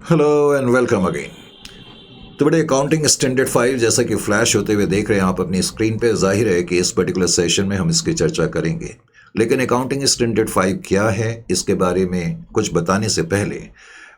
Hello and welcome again. तो बड़े accounting standard 5 जैसा कि फ्लैश होते हुए देख रहे हैं आप अपनी स्क्रीन पे, जाहिर है कि इस पर्टिकुलर सेशन में हम इसकी चर्चा करेंगे। लेकिन अकाउंटिंग स्टैंडर्ड 5 क्या है, इसके बारे में कुछ बताने से पहले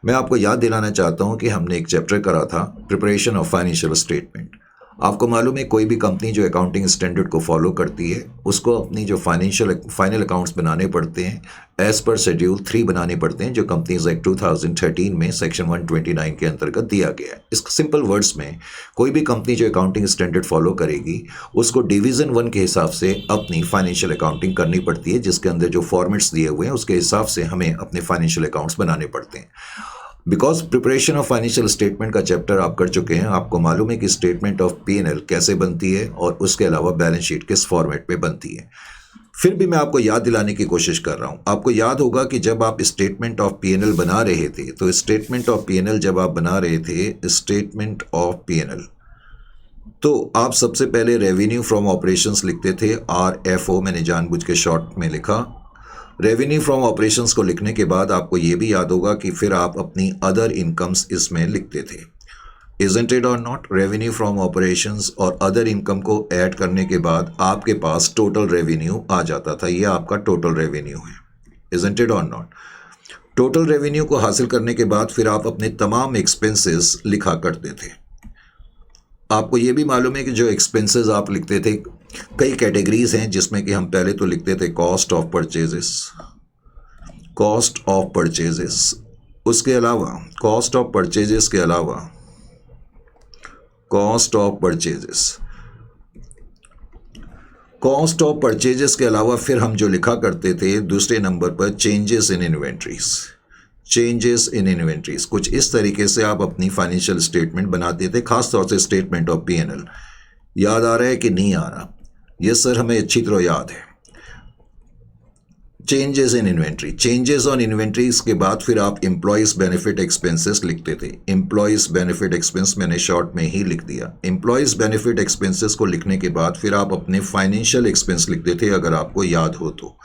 मैं आपको याद दिलाना चाहता हूं कि हमने एक चैप्टर करा था, प्रिपरेशन ऑफ फाइनेंशियल स्टेटमेंट। आपको मालूम है कोई भी कंपनी जो अकाउंटिंग स्टैंडर्ड को फॉलो करती है उसको अपनी जो फाइनल अकाउंट्स बनाने पड़ते हैं एज पर शेड्यूल 3 बनाने पड़ते हैं, जो कंपनीज एक्ट 2013 में सेक्शन 129 के अंतर्गत दिया गया है। इस सिंपल वर्ड्स में कोई भी कंपनी जो अकाउंटिंग स्टैंडर्ड फॉलो करेगी उसको डिवीज़न 1 के हिसाब से अपनी फाइनेंशियल अकाउंटिंग करनी पड़ती है, जिसके अंदर जो फॉर्मेट्स दिए हुए हैं उसके हिसाब से हमें अपने फाइनेंशियल अकाउंट्स बनाने पड़ते हैं। Because preparation of financial statement का चैप्टर आप कर चुके हैं, आपको मालूम है कि स्टेटमेंट ऑफ P&L कैसे बनती है और उसके अलावा बैलेंस शीट किस फॉर्मेट में बनती है। फिर भी मैं आपको याद दिलाने की कोशिश कर रहा हूं। आपको याद होगा कि जब आप स्टेटमेंट ऑफ P&L बना रहे थे, तो स्टेटमेंट ऑफ P&L जब आप बना रहे थे स्टेटमेंट ऑफ P&L, तो आप सबसे पहले रेवेन्यू फ्रॉम ऑपरेशंस लिखते थे, RFO, मैंने जानबूझ के शॉर्ट में लिखा। रेवेन्यू फ्रॉम ऑपरेशंस को लिखने के बाद आपको ये भी याद होगा कि फिर आप अपनी अदर इनकम्स इसमें लिखते थे। इजंट इट और नॉट? रेवेन्यू फ्रॉम ऑपरेशंस और अदर इनकम को ऐड करने के बाद आपके पास टोटल रेवेन्यू आ जाता था। ये आपका टोटल रेवेन्यू है। इजंट इट और नॉट? टोटल रेवेन्यू को हासिल करने के बाद फिर आप अपने तमाम एक्सपेंसेस लिखा करते थे। आपको ये भी मालूम है कि जो एक्सपेंसेस आप लिखते थे, कई कैटेगरीज हैं, जिसमें कि हम पहले तो लिखते थे कॉस्ट ऑफ परचेजेस, उसके अलावा कॉस्ट ऑफ परचेजेस के अलावा फिर हम जो लिखा करते थे दूसरे नंबर पर चेंजेस इन इन्वेंट्रीज। कुछ इस तरीके से आप अपनी फाइनेंशियल स्टेटमेंट बनाते थे, खासतौर से स्टेटमेंट ऑफ P&L। याद आ रहा है कि नहीं आ रहा? यस सर, हमें अच्छी तरह याद है। चेंजेस ऑन इन्वेंट्रीज के बाद फिर आप एम्प्लॉयज बेनिफिट एक्सपेंसेस लिखते थे। एम्प्लॉयज बेनिफिट एक्सपेंस मैंने शॉर्ट में ही लिख दिया। एम्प्लॉयज बेनिफिट एक्सपेंसेस को लिखने के बाद फिर आप अपने फाइनेंशियल एक्सपेंस लिखते थे, अगर आपको याद हो तो।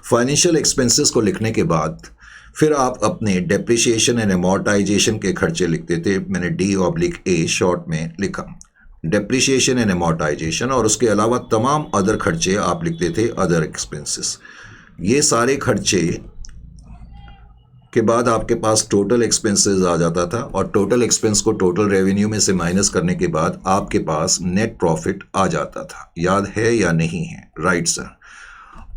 फाइनेंशियल एक्सपेंसेस को लिखने के बाद फिर आप अपने डेप्रिसिएशन एंड अमोर्टाइजेशन के खर्चे लिखते थे। मैंने D/A शॉर्ट में लिखा, डेप्रिसिएशन एंड अमोर्टाइजेशन, और उसके अलावा तमाम अदर खर्चे आप लिखते थे, अदर एक्सपेंसेस। ये सारे खर्चे के बाद आपके पास टोटल एक्सपेंसेस आ जाता था, और टोटल एक्सपेंस को टोटल रेवेन्यू में से माइनस करने के बाद आपके पास नेट प्रॉफिट आ जाता था। याद है या नहीं है? Right sir.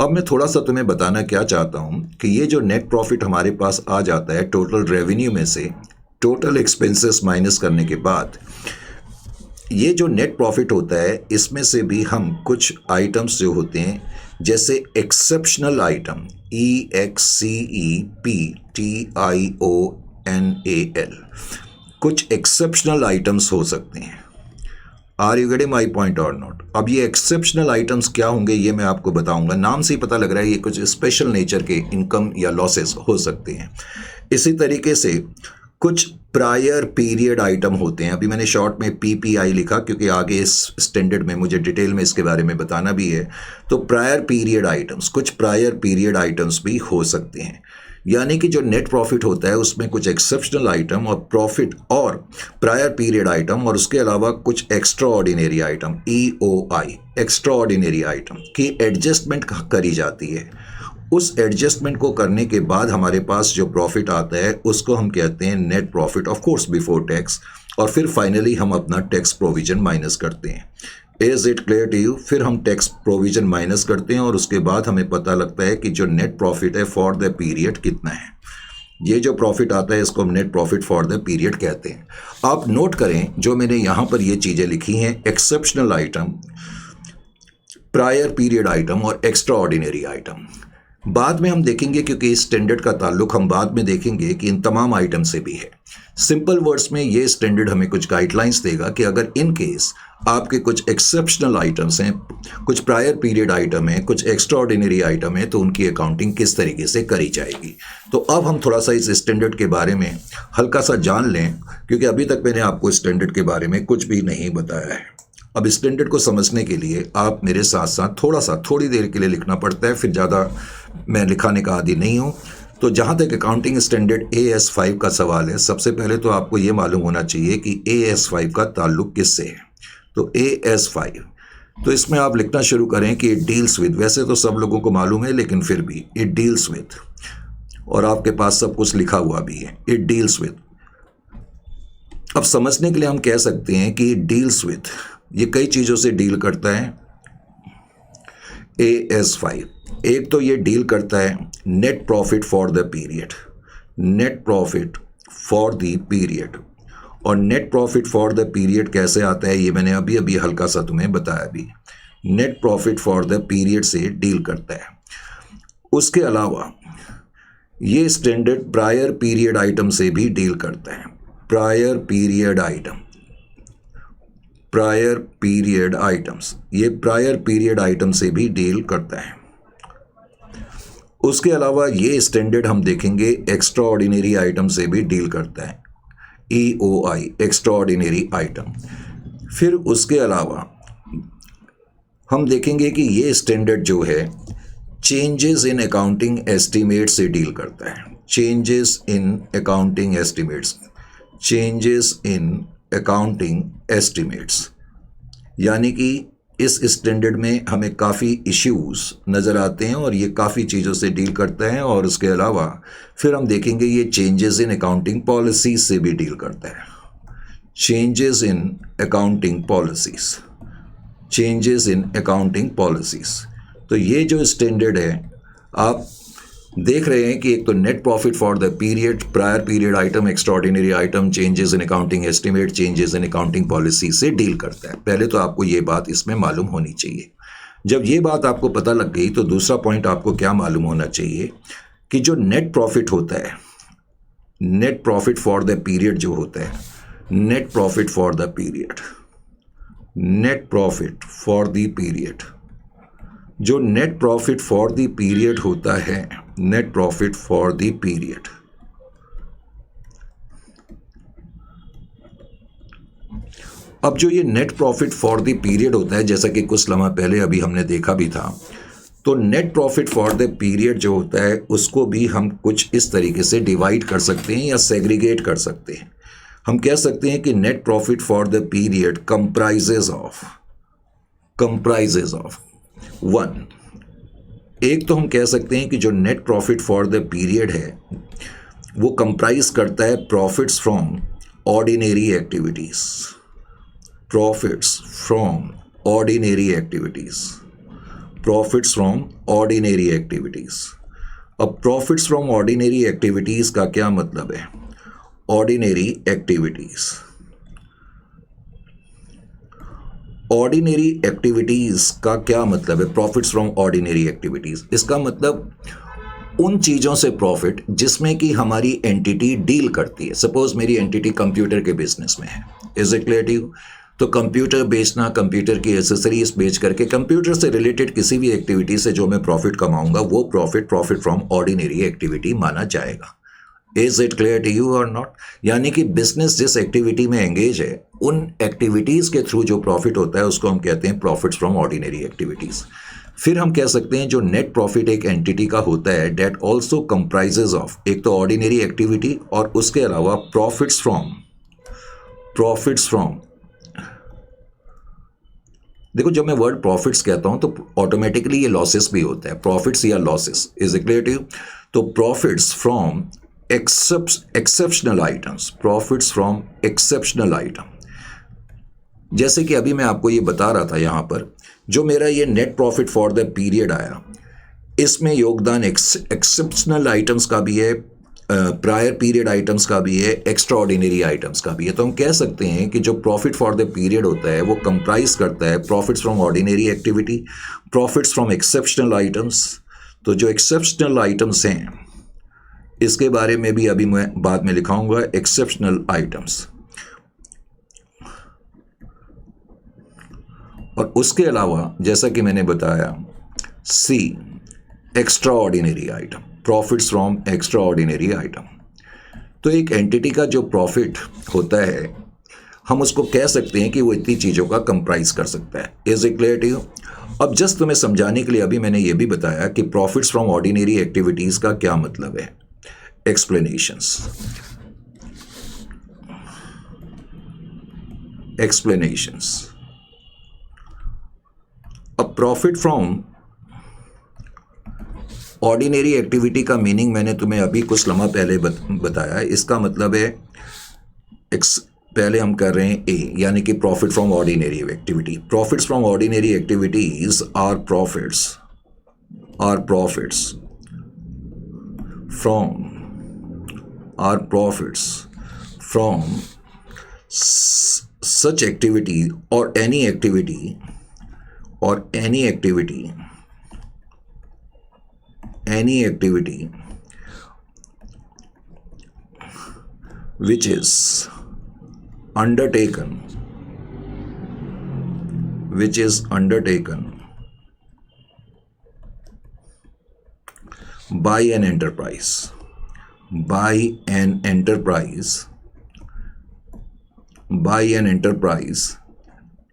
अब मैं थोड़ा सा तुम्हें बताना क्या चाहता हूं कि ये जो नेट प्रॉफिट हमारे पास आ जाता है टोटल रेवेन्यू में से टोटल एक्सपेंसेस माइनस करने के बाद, ये जो नेट प्रॉफिट होता है इसमें से भी हम कुछ आइटम्स जो होते हैं, जैसे एक्सेप्शनल आइटम, EXCEPTIONAL, कुछ एक्सेप्शनल आइटम्स हो सकते हैं। Are you getting my point और नॉट? अब ये एक्सेप्शनल आइटम्स क्या होंगे ये मैं आपको बताऊंगा। नाम से ही पता लग रहा है ये कुछ स्पेशल नेचर के इनकम या लॉसेस हो सकते हैं। इसी तरीके से कुछ प्रायर पीरियड आइटम होते हैं। अभी मैंने शॉर्ट में PPI लिखा क्योंकि आगे इस स्टैंडर्ड में मुझे डिटेल में इसके बारे में बताना भी है। तो प्रायर पीरियड आइटम्स, कुछ प्रायर पीरियड आइटम्स भी हो सकते हैं। यानी कि जो नेट प्रॉफिट होता है उसमें कुछ एक्सेप्शनल आइटम और प्रॉफिट और प्रायर पीरियड आइटम, और उसके अलावा कुछ extra ordinary item, EOI, extra ordinary item की एडजस्टमेंट करी जाती है। उस एडजस्टमेंट को करने के बाद हमारे पास जो प्रॉफिट आता है उसको हम कहते हैं net profit, of course before tax, और फिर फाइनली हम अपना टैक्स प्रोविजन माइनस करते हैं। Is it clear to you? फिर हम टैक्स प्रोविजन माइनस करते हैं और उसके बाद हमें पता लगता है कि जो नेट प्रॉफिट है फॉर द पीरियड कितना है। ये जो प्रॉफिट आता है इसको हम net profit for the period कहते हैं। आप नोट करें जो मैंने यहाँ पर ये चीज़ें लिखी हैं, exceptional item, prior period item और एक्स्ट्रा ऑर्डिनरी आइटम। बाद में हम देखेंगे, क्योंकि इस स्टैंडर्ड का ताल्लुक हम बाद में देखेंगे कि इन तमाम आइटम से भी है। सिंपल वर्ड्स में ये स्टैंडर्ड हमें कुछ गाइडलाइंस देगा कि अगर इन केस आपके कुछ एक्सेप्शनल आइटम्स हैं, कुछ प्रायर पीरियड आइटम है, कुछ एक्स्ट्रा ऑर्डिनरी आइटम है, तो उनकी अकाउंटिंग किस तरीके से करी जाएगी। तो अब हम थोड़ा सा इस स्टैंडर्ड के बारे में हल्का सा जान लें, क्योंकि अभी तक मैंने आपको स्टैंडर्ड के बारे में कुछ भी नहीं बताया है। अब स्टैंडर्ड को समझने के लिए आप मेरे साथ साथ थोड़ी देर के लिए लिखना पड़ता है, फिर ज़्यादा मैं लिखाने का आदी नहीं हूँ। तो जहाँ तक अकाउंटिंग स्टैंडर्ड AS5 का सवाल है, सबसे पहले तो आपको ये मालूम होना चाहिए कि AS5 का ताल्लुक किससे है। तो AS5, तो इसमें आप लिखना शुरू करें कि इट डील्स विद, वैसे तो सब लोगों को मालूम है लेकिन फिर भी इट डील्स विद, और आपके पास सब कुछ लिखा हुआ भी है, इट डील्स विद। अब समझने के लिए हम कह सकते हैं कि इट डील्स विद, ये कई चीज़ों से डील करता है। AS5 एक तो ये डील करता है net profit for the period, net profit for the period. और net profit for the period कैसे आता है ये मैंने अभी अभी हल्का सा तुम्हें बताया भी, net profit for the period से डील करता है। उसके अलावा ये स्टैंडर्ड प्रायर पीरियड आइटम से भी डील करता है, prior period item, prior period items, ये प्रायर पीरियड आइटम से भी डील करता है। उसके अलावा ये स्टैंडर्ड हम देखेंगे एक्स्ट्रा ऑर्डिनरी आइटम से भी डील करता है, EOI, एक्स्ट्रा ऑर्डिनरी आइटम। फिर उसके अलावा हम देखेंगे कि ये स्टैंडर्ड जो है चेंजेस इन अकाउंटिंग एस्टीमेट से डील करता है, changes in accounting estimates, changes in accounting estimates. यानी कि इस स्टैंडर्ड में हमें काफ़ी इश्यूज नज़र आते हैं और ये काफ़ी चीज़ों से डील करता है। और उसके अलावा फिर हम देखेंगे ये चेंजेस इन अकाउंटिंग पॉलिसीज से भी डील करता है, changes in accounting policies, changes in accounting policies. तो ये जो स्टैंडर्ड है आप देख रहे हैं कि एक तो net profit for the period, prior period item, extraordinary item, changes in accounting estimate, changes in accounting policy से डील करता है। पहले तो आपको ये बात इसमें मालूम होनी चाहिए। जब ये बात आपको पता लग गई तो दूसरा पॉइंट आपको क्या मालूम होना चाहिए कि जो नेट प्रॉफिट होता है, net profit for the period जो होता है, net profit for the period, net profit for the period, जो net profit for the period होता है, net profit for the period, अब जो ये net profit for the period होता है, जैसा कि कुछ लम्हा पहले अभी हमने देखा भी था, तो net profit for the period जो होता है उसको भी हम कुछ इस तरीके से डिवाइड कर सकते हैं या सेग्रीगेट कर सकते हैं। हम कह सकते हैं कि net profit for the period comprises of one, एक तो हम कह सकते हैं कि जो net profit for the period है वो कंप्राइज करता है profits from ordinary activities, profits from ordinary activities, profits from ordinary activities. अब प्रॉफिट्स फ्रॉम ऑर्डिनरी एक्टिविटीज का क्या मतलब है? ऑर्डिनरी एक्टिविटीज, ऑर्डिनरी एक्टिविटीज़ का क्या मतलब है? प्रॉफिट्स फ्रॉम ऑर्डिनरी एक्टिविटीज़, इसका मतलब उन चीज़ों से प्रॉफिट जिसमें कि हमारी एंटिटी डील करती है। सपोज मेरी एंटिटी कंप्यूटर के बिजनेस में है, is it clear to you? तो कंप्यूटर बेचना, कंप्यूटर की एसेसरीज बेच करके कंप्यूटर से रिलेटेड किसी भी एक्टिविटी से जो मैं प्रॉफिट कमाऊंगा वो प्रॉफिट फ्रॉम ऑर्डिनरी एक्टिविटी माना जाएगा। Is it clear to you और नॉट? यानी कि बिजनेस जिस एक्टिविटी में एंगेज है उन एक्टिविटीज़ के थ्रू जो प्रॉफिट होता है उसको हम कहते हैं प्रॉफिट्स फ्रॉम ऑर्डिनरी एक्टिविटीज़। फिर हम कह सकते हैं जो नेट प्रॉफिट एक एंटिटी का होता है डेट ऑल्सो कंप्राइजेज ऑफ, एक तो ऑर्डिनरी एक्टिविटी और उसके अलावा प्रॉफिट्स फ्रॉम। देखो जब मैं वर्ड प्रॉफिट्स कहता हूं तो ऑटोमेटिकली ये लॉसेस भी होता है, प्रॉफिट्स या losses. Is it clear to you? तो profits from exceptional items, profits from exceptional item, जैसे कि अभी मैं आपको ये बता रहा था यहाँ पर जो मेरा ये net profit for the period आया, इसमें योगदान एक्सेप्शनल आइटम्स का भी है, प्रायर पीरियड आइटम्स का भी है, एक्स्ट्रा ऑर्डिनरी आइटम्स का भी है। तो हम कह सकते हैं कि जो प्रॉफिट फॉर द पीरियड होता है वो कंप्राइज करता है profits from ordinary activity, profits from exceptional items. तो जो एक्सेप्शनल आइटम्स हैं इसके बारे में भी अभी मैं बाद में लिखाऊंगा, एक्सेप्शनल आइटम्स। और उसके अलावा जैसा कि मैंने बताया C, extraordinary item, profits from extraordinary item. तो एक एंटिटी का जो प्रॉफिट होता है हम उसको कह सकते हैं कि वो इतनी चीज़ों का कंप्राइज कर सकता है। Is it clear to you? अब जस्ट तुम्हें समझाने के लिए अभी मैंने ये भी बताया कि प्रॉफिट्स फ्रॉम ऑर्डिनरी एक्टिविटीज़ का क्या मतलब है। explanations. अब प्रॉफिट फ्रॉम ऑर्डिनरी एक्टिविटी का मीनिंग मैंने तुम्हें अभी कुछ लम्हा पहले बताया। इसका मतलब है पहले हम कर रहे हैं ए, यानी कि profit from ordinary activity. Profits from ordinary activities are profits from such activity or any activity which is undertaken by an enterprise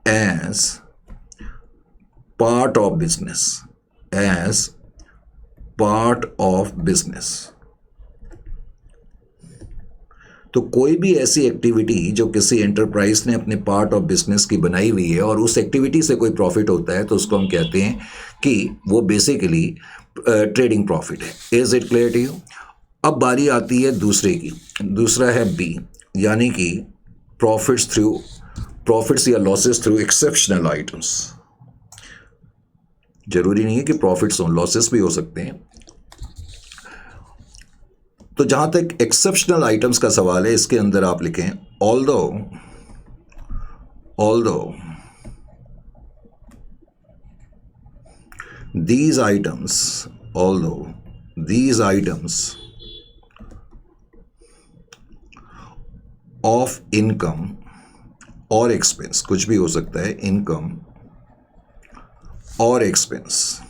as part of business, तो कोई भी ऐसी एक्टिविटी जो किसी एंटरप्राइज ने अपने पार्ट ऑफ बिजनेस की बनाई हुई है और उस एक्टिविटी से कोई प्रॉफिट होता है तो उसको हम कहते हैं कि वो बेसिकली ट्रेडिंग प्रॉफिट है। Is it clear to you? अब बारी आती है दूसरे की। दूसरा है बी, यानी कि प्रॉफिट्स या लॉसेस थ्रू एक्सेप्शनल आइटम्स। जरूरी नहीं है कि प्रॉफिट्स हो, लॉसेस भी हो सकते हैं। तो जहां तक एक्सेप्शनल आइटम्स का सवाल है, इसके अंदर आप लिखें although these items of income और एक्सपेंस, कुछ भी हो सकता है, इनकम और एक्सपेंस,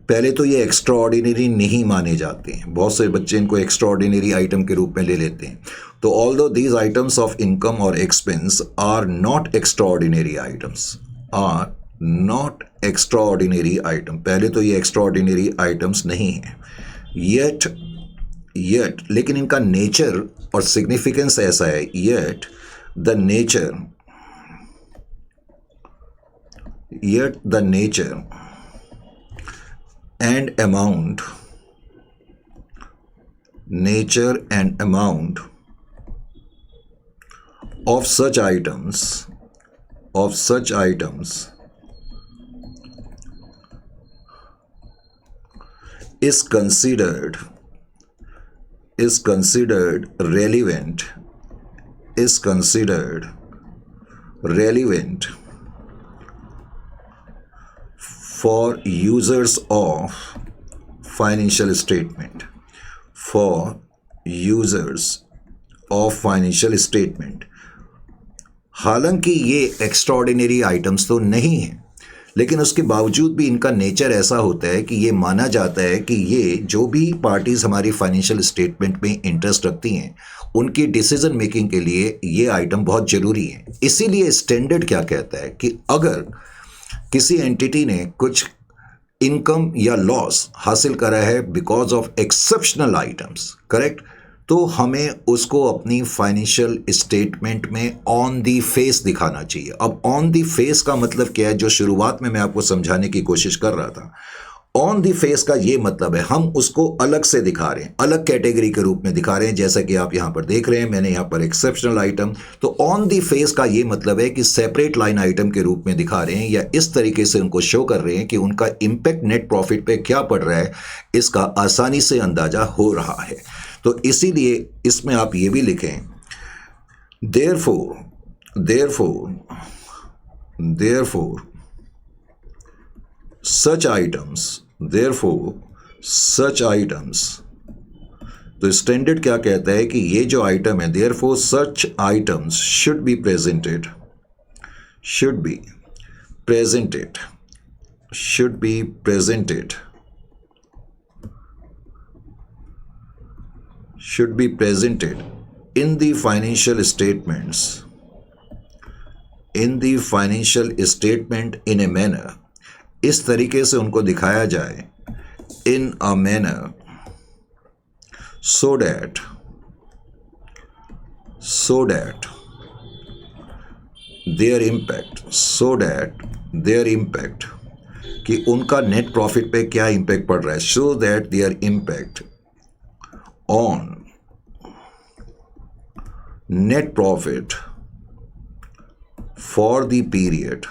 पहले तो ये एक्स्ट्रा ऑर्डिनरी नहीं माने जाते हैं। बहुत से बच्चे इनको एक्स्ट्रा ऑर्डिनरी आइटम के रूप में ले लेते हैं। तो although these items of income और expense are not extraordinary item, पहले तो ये एक्स्ट्रा ऑर्डिनरी आइटम्स नहीं है। येट लेकिन इनका नेचर और सिग्निफिकेंस ऐसा है, yet the nature and amount of such items is considered relevant for users of financial statement, हालांकि ये एक्स्ट्राऑर्डिनरी आइटम्स तो नहीं हैं, लेकिन उसके बावजूद भी इनका नेचर ऐसा होता है कि ये माना जाता है कि ये जो भी पार्टीज हमारी फाइनेंशियल स्टेटमेंट में इंटरेस्ट रखती हैं, उनकी डिसीजन मेकिंग के लिए ये आइटम बहुत ज़रूरी है। इसीलिए स्टैंडर्ड क्या कहता है कि अगर किसी एंटिटी ने कुछ इनकम या लॉस हासिल करा है because of exceptional items, correct, तो हमें उसको अपनी फाइनेंशियल स्टेटमेंट में ऑन दी फेस दिखाना चाहिए। अब ऑन दी फेस का मतलब क्या है, जो शुरुआत में मैं आपको समझाने की कोशिश कर रहा था। ऑन दी फेस का ये मतलब है हम उसको अलग से दिखा रहे हैं, अलग कैटेगरी के रूप में दिखा रहे हैं, जैसा कि आप यहां पर देख रहे हैं। मैंने यहां पर एक्सेप्शनल आइटम, तो ऑन दी फेस का ये मतलब है कि सेपरेट लाइन आइटम के रूप में दिखा रहे हैं, या इस तरीके से उनको शो कर रहे हैं कि उनका इंपैक्ट नेट प्रॉफिट पे क्या पड़ रहा है, इसका आसानी से अंदाजा हो रहा है। तो इसीलिए इसमें आप ये भी लिखें, therefore such items, तो स्टैंडर्ड क्या कहता है कि ये जो आइटम है, therefore such items should be presented in the financial statement in a manner, इस तरीके से उनको दिखाया जाए, in a manner so that their impact कि उनका नेट प्रॉफिट पे क्या इम्पैक्ट पड़ रहा है, so that there impact on net profit for the period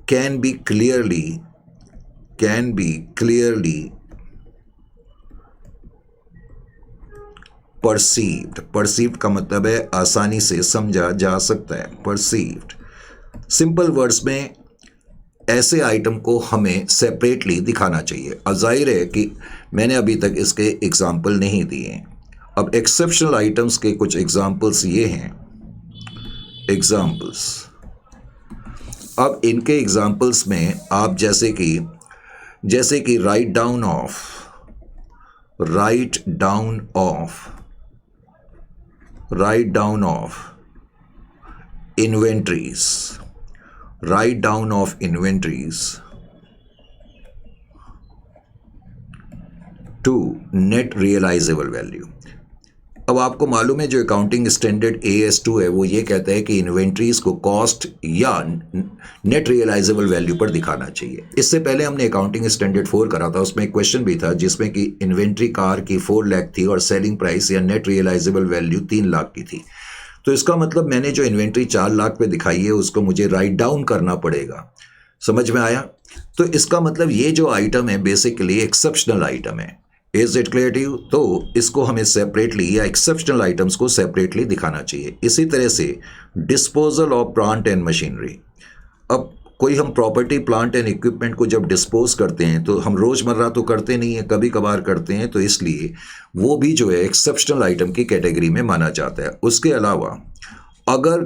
can be clearly perceived का मतलब है आसानी से समझा जा सकता है। perceived सिंपल वर्ड्स में ऐसे आइटम को हमें सेपरेटली दिखाना चाहिए। अब जाहिर है कि मैंने अभी तक इसके एग्जाम्पल नहीं दिए। अब एक्सेप्शनल आइटम्स के कुछ एग्जाम्पल्स ये हैं। अब इनके एग्जाम्पल्स में आप जैसे कि write down of inventories to net realisable value. अब आपको मालूम है जो अकाउंटिंग स्टैंडर्ड AS2 है वो ये कहता है कि इन्वेंट्रीज को कॉस्ट या नेट रियलाइजेबल वैल्यू पर दिखाना चाहिए। इससे पहले हमने अकाउंटिंग स्टैंडर्ड 4 करा था, उसमें एक क्वेश्चन भी था जिसमें कि इन्वेंट्री कार की 4 लाख थी और सेलिंग प्राइस या नेट रियलाइजेबल वैल्यू 3 लाख की थी। तो इसका मतलब मैंने जो इन्वेंट्री 4 लाख पे दिखाई है उसको मुझे राइट डाउन करना पड़ेगा। समझ में आया? तो इसका मतलब ये जो आइटम है बेसिकली एक्सेप्शनल आइटम है। Is it clear to you? तो इसको हमें सेपरेटली या एक्सेप्शनल आइटम्स को सेपरेटली दिखाना चाहिए। इसी तरह से disposal of plant and machinery. अब कोई हम प्रॉपर्टी प्लांट एंड इक्विपमेंट को जब डिस्पोज करते हैं तो हम रोज़मर्रा तो करते नहीं हैं, कभी कभार करते हैं, तो इसलिए वो भी जो है एक्सेप्शनल आइटम की कैटेगरी में माना जाता है। उसके अलावा अगर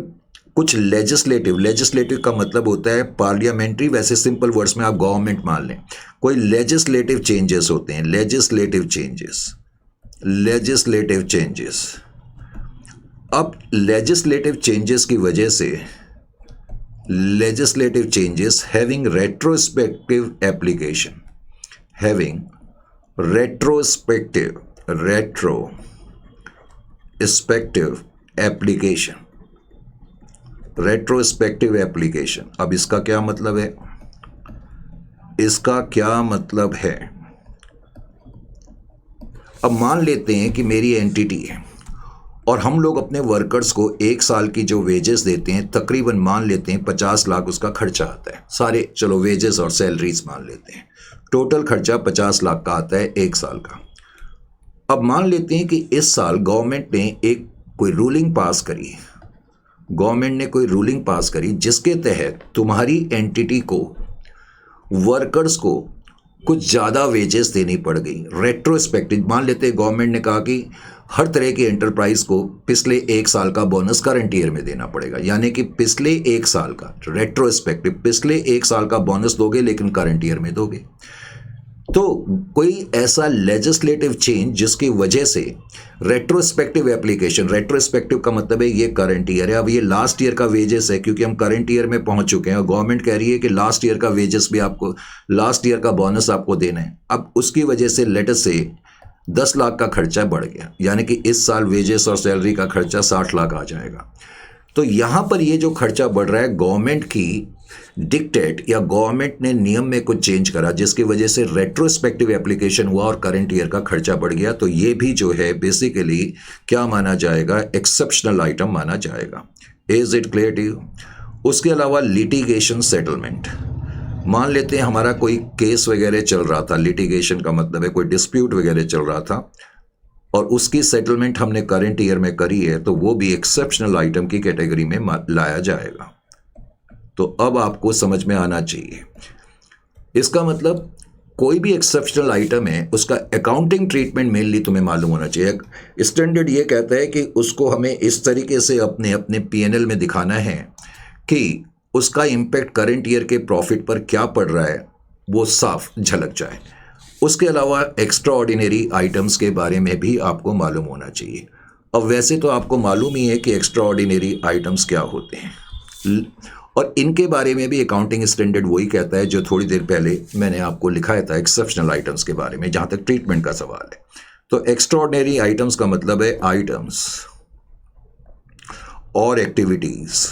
कुछ लेजिस्लेटिव का मतलब होता है पार्लियामेंट्री, वैसे सिंपल वर्ड्स में आप गवर्नमेंट मान लें। कोई लेजिस्लेटिव चेंजेस होते हैं, लेजिस्लेटिव चेंजेस। अब लेजिस्लेटिव चेंजेस की वजह से legislative changes having retrospective application. अब इसका क्या मतलब है? अब मान लेते हैं कि मेरी एंटिटी है और हम लोग अपने वर्कर्स को 1 साल की जो वेजेस देते हैं तकरीबन मान लेते हैं 50 लाख उसका खर्चा आता है। सारे चलो वेजेस और सैलरीज मान लेते हैं, टोटल खर्चा 50 लाख का आता है 1 साल का। अब मान लेते हैं कि इस साल गवर्नमेंट ने कोई रूलिंग पास करी जिसके तहत तुम्हारी एंटिटी को वर्कर्स को कुछ ज़्यादा वेजेस देनी पड़ गई। रेट्रोस्पेक्टिव मान लेते गवर्नमेंट ने कहा कि हर तरह की एंटरप्राइज को पिछले 1 साल का बोनस करंट ईयर में देना पड़ेगा, यानी कि पिछले 1 साल का रेट्रोस्पेक्टिव, पिछले 1 साल का बोनस दोगे लेकिन करंट ईयर में दोगे। तो कोई ऐसा लेजिस्लेटिव चेंज जिसकी वजह से रेट्रोस्पेक्टिव एप्लीकेशन, रेट्रोस्पेक्टिव का मतलब है ये करंट ईयर है, अब ये लास्ट ईयर का वेजेस है क्योंकि हम करंट ईयर में पहुंच चुके हैं और गवर्नमेंट कह रही है कि लास्ट ईयर का वेजेस भी आपको, लास्ट ईयर का बोनस आपको देना है। अब उसकी वजह से लेट अस से 10 लाख का खर्चा बढ़ गया, यानी कि इस साल वेजेस और सैलरी का खर्चा 60 लाख आ जाएगा। तो यहाँ पर ये जो खर्चा बढ़ रहा है गवर्नमेंट की डिक्टेट या गवर्नमेंट ने नियम में कुछ चेंज करा जिसकी वजह से रेट्रोस्पेक्टिव एप्लीकेशन हुआ और करंट ईयर का खर्चा बढ़ गया। तो ये भी जो है बेसिकली क्या माना जाएगा? एक्सेप्शनल आइटम माना जाएगा। Is it clear to you? उसके अलावा लिटिगेशन सेटलमेंट, मान लेते हैं हमारा कोई केस वगैरह चल रहा था, लिटिगेशन का मतलब है कोई डिस्प्यूट वगैरह चल रहा था और उसकी सेटलमेंट हमने करंट ईयर में करी है, तो वो भी एक्सेप्शनल आइटम की कैटेगरी में लाया जाएगा। तो अब आपको समझ में आना चाहिए, इसका मतलब कोई भी एक्सेप्शनल आइटम है उसका अकाउंटिंग ट्रीटमेंट मेनली तुम्हें मालूम होना चाहिए। स्टैंडर्ड ये कहता है कि उसको हमें इस तरीके से अपने P&L में दिखाना है कि उसका इम्पैक्ट करंट ईयर के प्रॉफिट पर क्या पड़ रहा है वो साफ झलक जाए। उसके अलावा एक्स्ट्रा ऑर्डिनरी आइटम्स के बारे में भी आपको मालूम होना चाहिए। अब वैसे तो आपको मालूम ही है कि एक्स्ट्रा ऑर्डिनरी आइटम्स क्या होते हैं, और इनके बारे में भी अकाउंटिंग स्टैंडर्ड वही कहता है जो थोड़ी देर पहले मैंने आपको लिखाया था एक्सेप्शनल आइटम्स के बारे में, जहां तक ट्रीटमेंट का सवाल है। तो एक्स्ट्राऑर्डिनरी आइटम्स का मतलब है आइटम्स और एक्टिविटीज,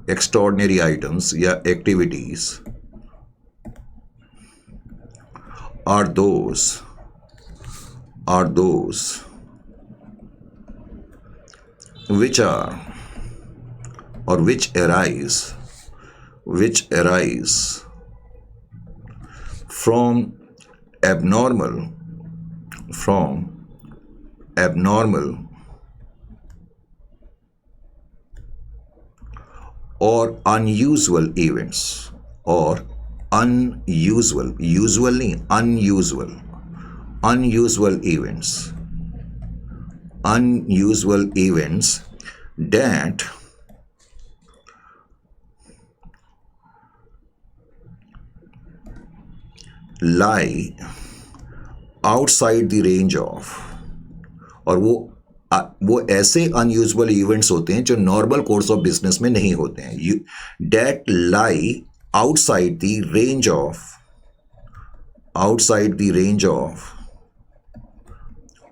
एक्स्ट्राऑर्डिनरी आइटम्स या activities are those which are or which arise from abnormal or unusual events, or unusual events that lie outside the range of, और वो ऐसे अनयूजुअल इवेंट्स होते हैं जो नॉर्मल कोर्स ऑफ बिजनेस में नहीं होते हैं, date lie outside the range of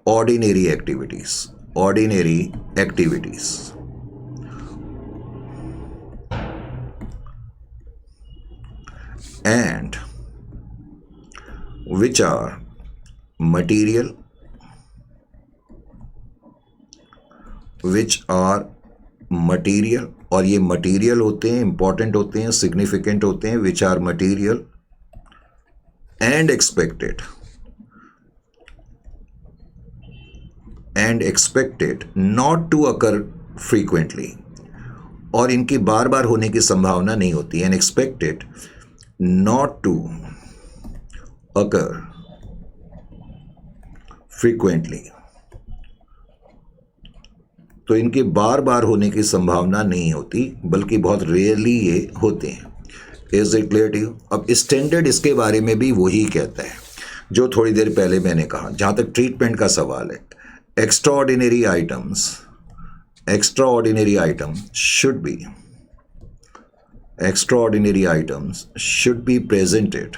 ordinary activities and which are material और ये मटेरियल होते हैं, इंपॉर्टेंट होते हैं, सिग्निफिकेंट होते हैं, which are material and expected not to occur frequently, और इनकी बार बार होने की संभावना नहीं होती, and expected not to occur frequently, तो इनके बार बार होने की संभावना नहीं होती, बल्कि बहुत रेयरली ये होते हैं। Is it clear to you? अब स्टैंडर्ड इसके बारे में भी वही कहता है जो थोड़ी देर पहले मैंने कहा, जहां तक ट्रीटमेंट का सवाल है। Extraordinary item should be presented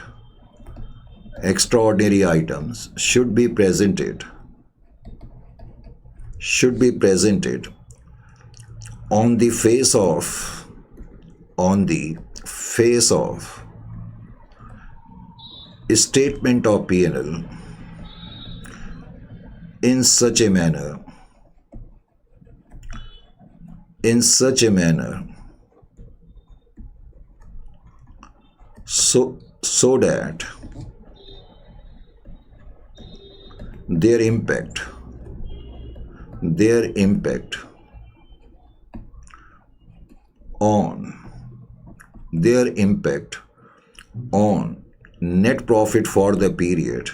on the face of statement of P&L in such a manner so that their impact on net profit for the period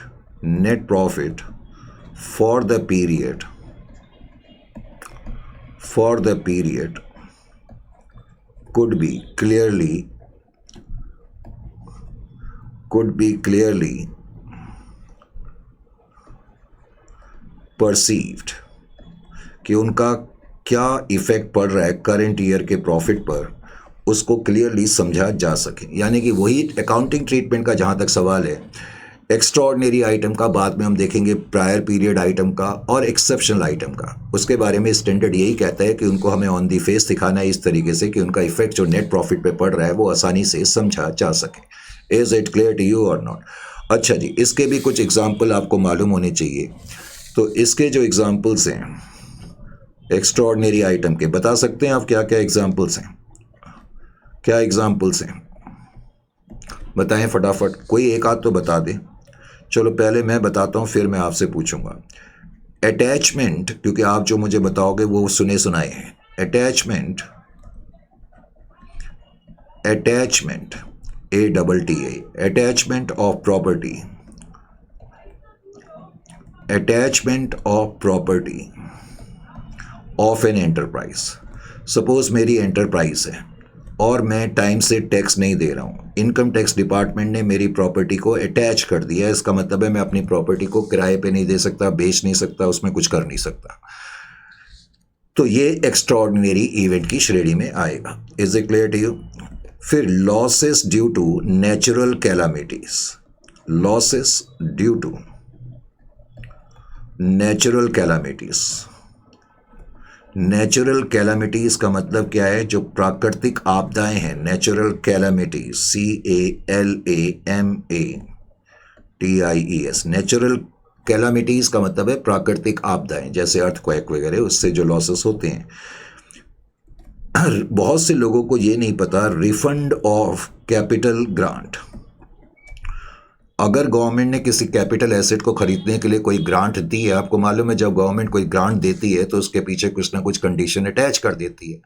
could be clearly perceived, कि उनका क्या effect पड़ रहा है current year के profit पर, उसको clearly समझा जा सके। यानी कि वही अकाउंटिंग ट्रीटमेंट का जहाँ तक सवाल है, एक्स्ट्राऑर्डिनरी आइटम का बाद में हम देखेंगे, प्रायर पीरियड आइटम का और एक्सेप्शनल आइटम का, उसके बारे में स्टैंडर्ड यही कहता है कि उनको हमें ऑन दी फेस दिखाना है इस तरीके से कि उनका इफेक्ट जो नेट प्रॉफिट पे पड़ रहा है वो आसानी से समझा जा सके। Is it clear to you और नॉट? अच्छा जी, इसके भी कुछ एग्जाम्पल आपको मालूम होने चाहिए। तो इसके जो एग्जाम्पल्स हैं एक्स्ट्राऑर्डिनरी आइटम के, बता सकते हैं आप क्या क्या एग्जाम्पल्स हैं? क्या एग्जाम्पल्स हैं बताएं फटाफट, कोई एक आध तो बता दें। चलो पहले मैं बताता हूं, फिर मैं आपसे पूछूंगा। अटैचमेंट, क्योंकि आप जो मुझे बताओगे वो सुने सुनाए हैं। Attachment ATTA, attachment of property of an enterprise. Suppose मेरी एंटरप्राइज है और मैं टाइम से टैक्स नहीं दे रहा हूँ, इनकम टैक्स डिपार्टमेंट ने मेरी प्रॉपर्टी को अटैच कर दिया है। इसका मतलब है मैं अपनी प्रॉपर्टी को किराए पे नहीं दे सकता, बेच नहीं सकता, उसमें कुछ कर नहीं सकता। तो ये एक्स्ट्राऑर्डिनरी इवेंट की श्रेणी में आएगा। Is it clear to you? फिर losses due to natural calamities, losses due to natural calamities. Natural calamities का मतलब क्या है? जो प्राकृतिक आपदाएं हैं, natural calamities, CALAMATIES। Natural calamities का मतलब है प्राकृतिक आपदाएं, जैसे अर्थक्वेक वगैरह, उससे जो लॉसेस होते हैं। बहुत से लोगों को ये नहीं पता, रिफंड ऑफ कैपिटल ग्रांट। अगर गवर्नमेंट ने किसी कैपिटल एसेट को खरीदने के लिए कोई ग्रांट दी है, आपको मालूम है जब गवर्नमेंट कोई ग्रांट देती है तो उसके पीछे कुछ ना कुछ कंडीशन अटैच कर देती है,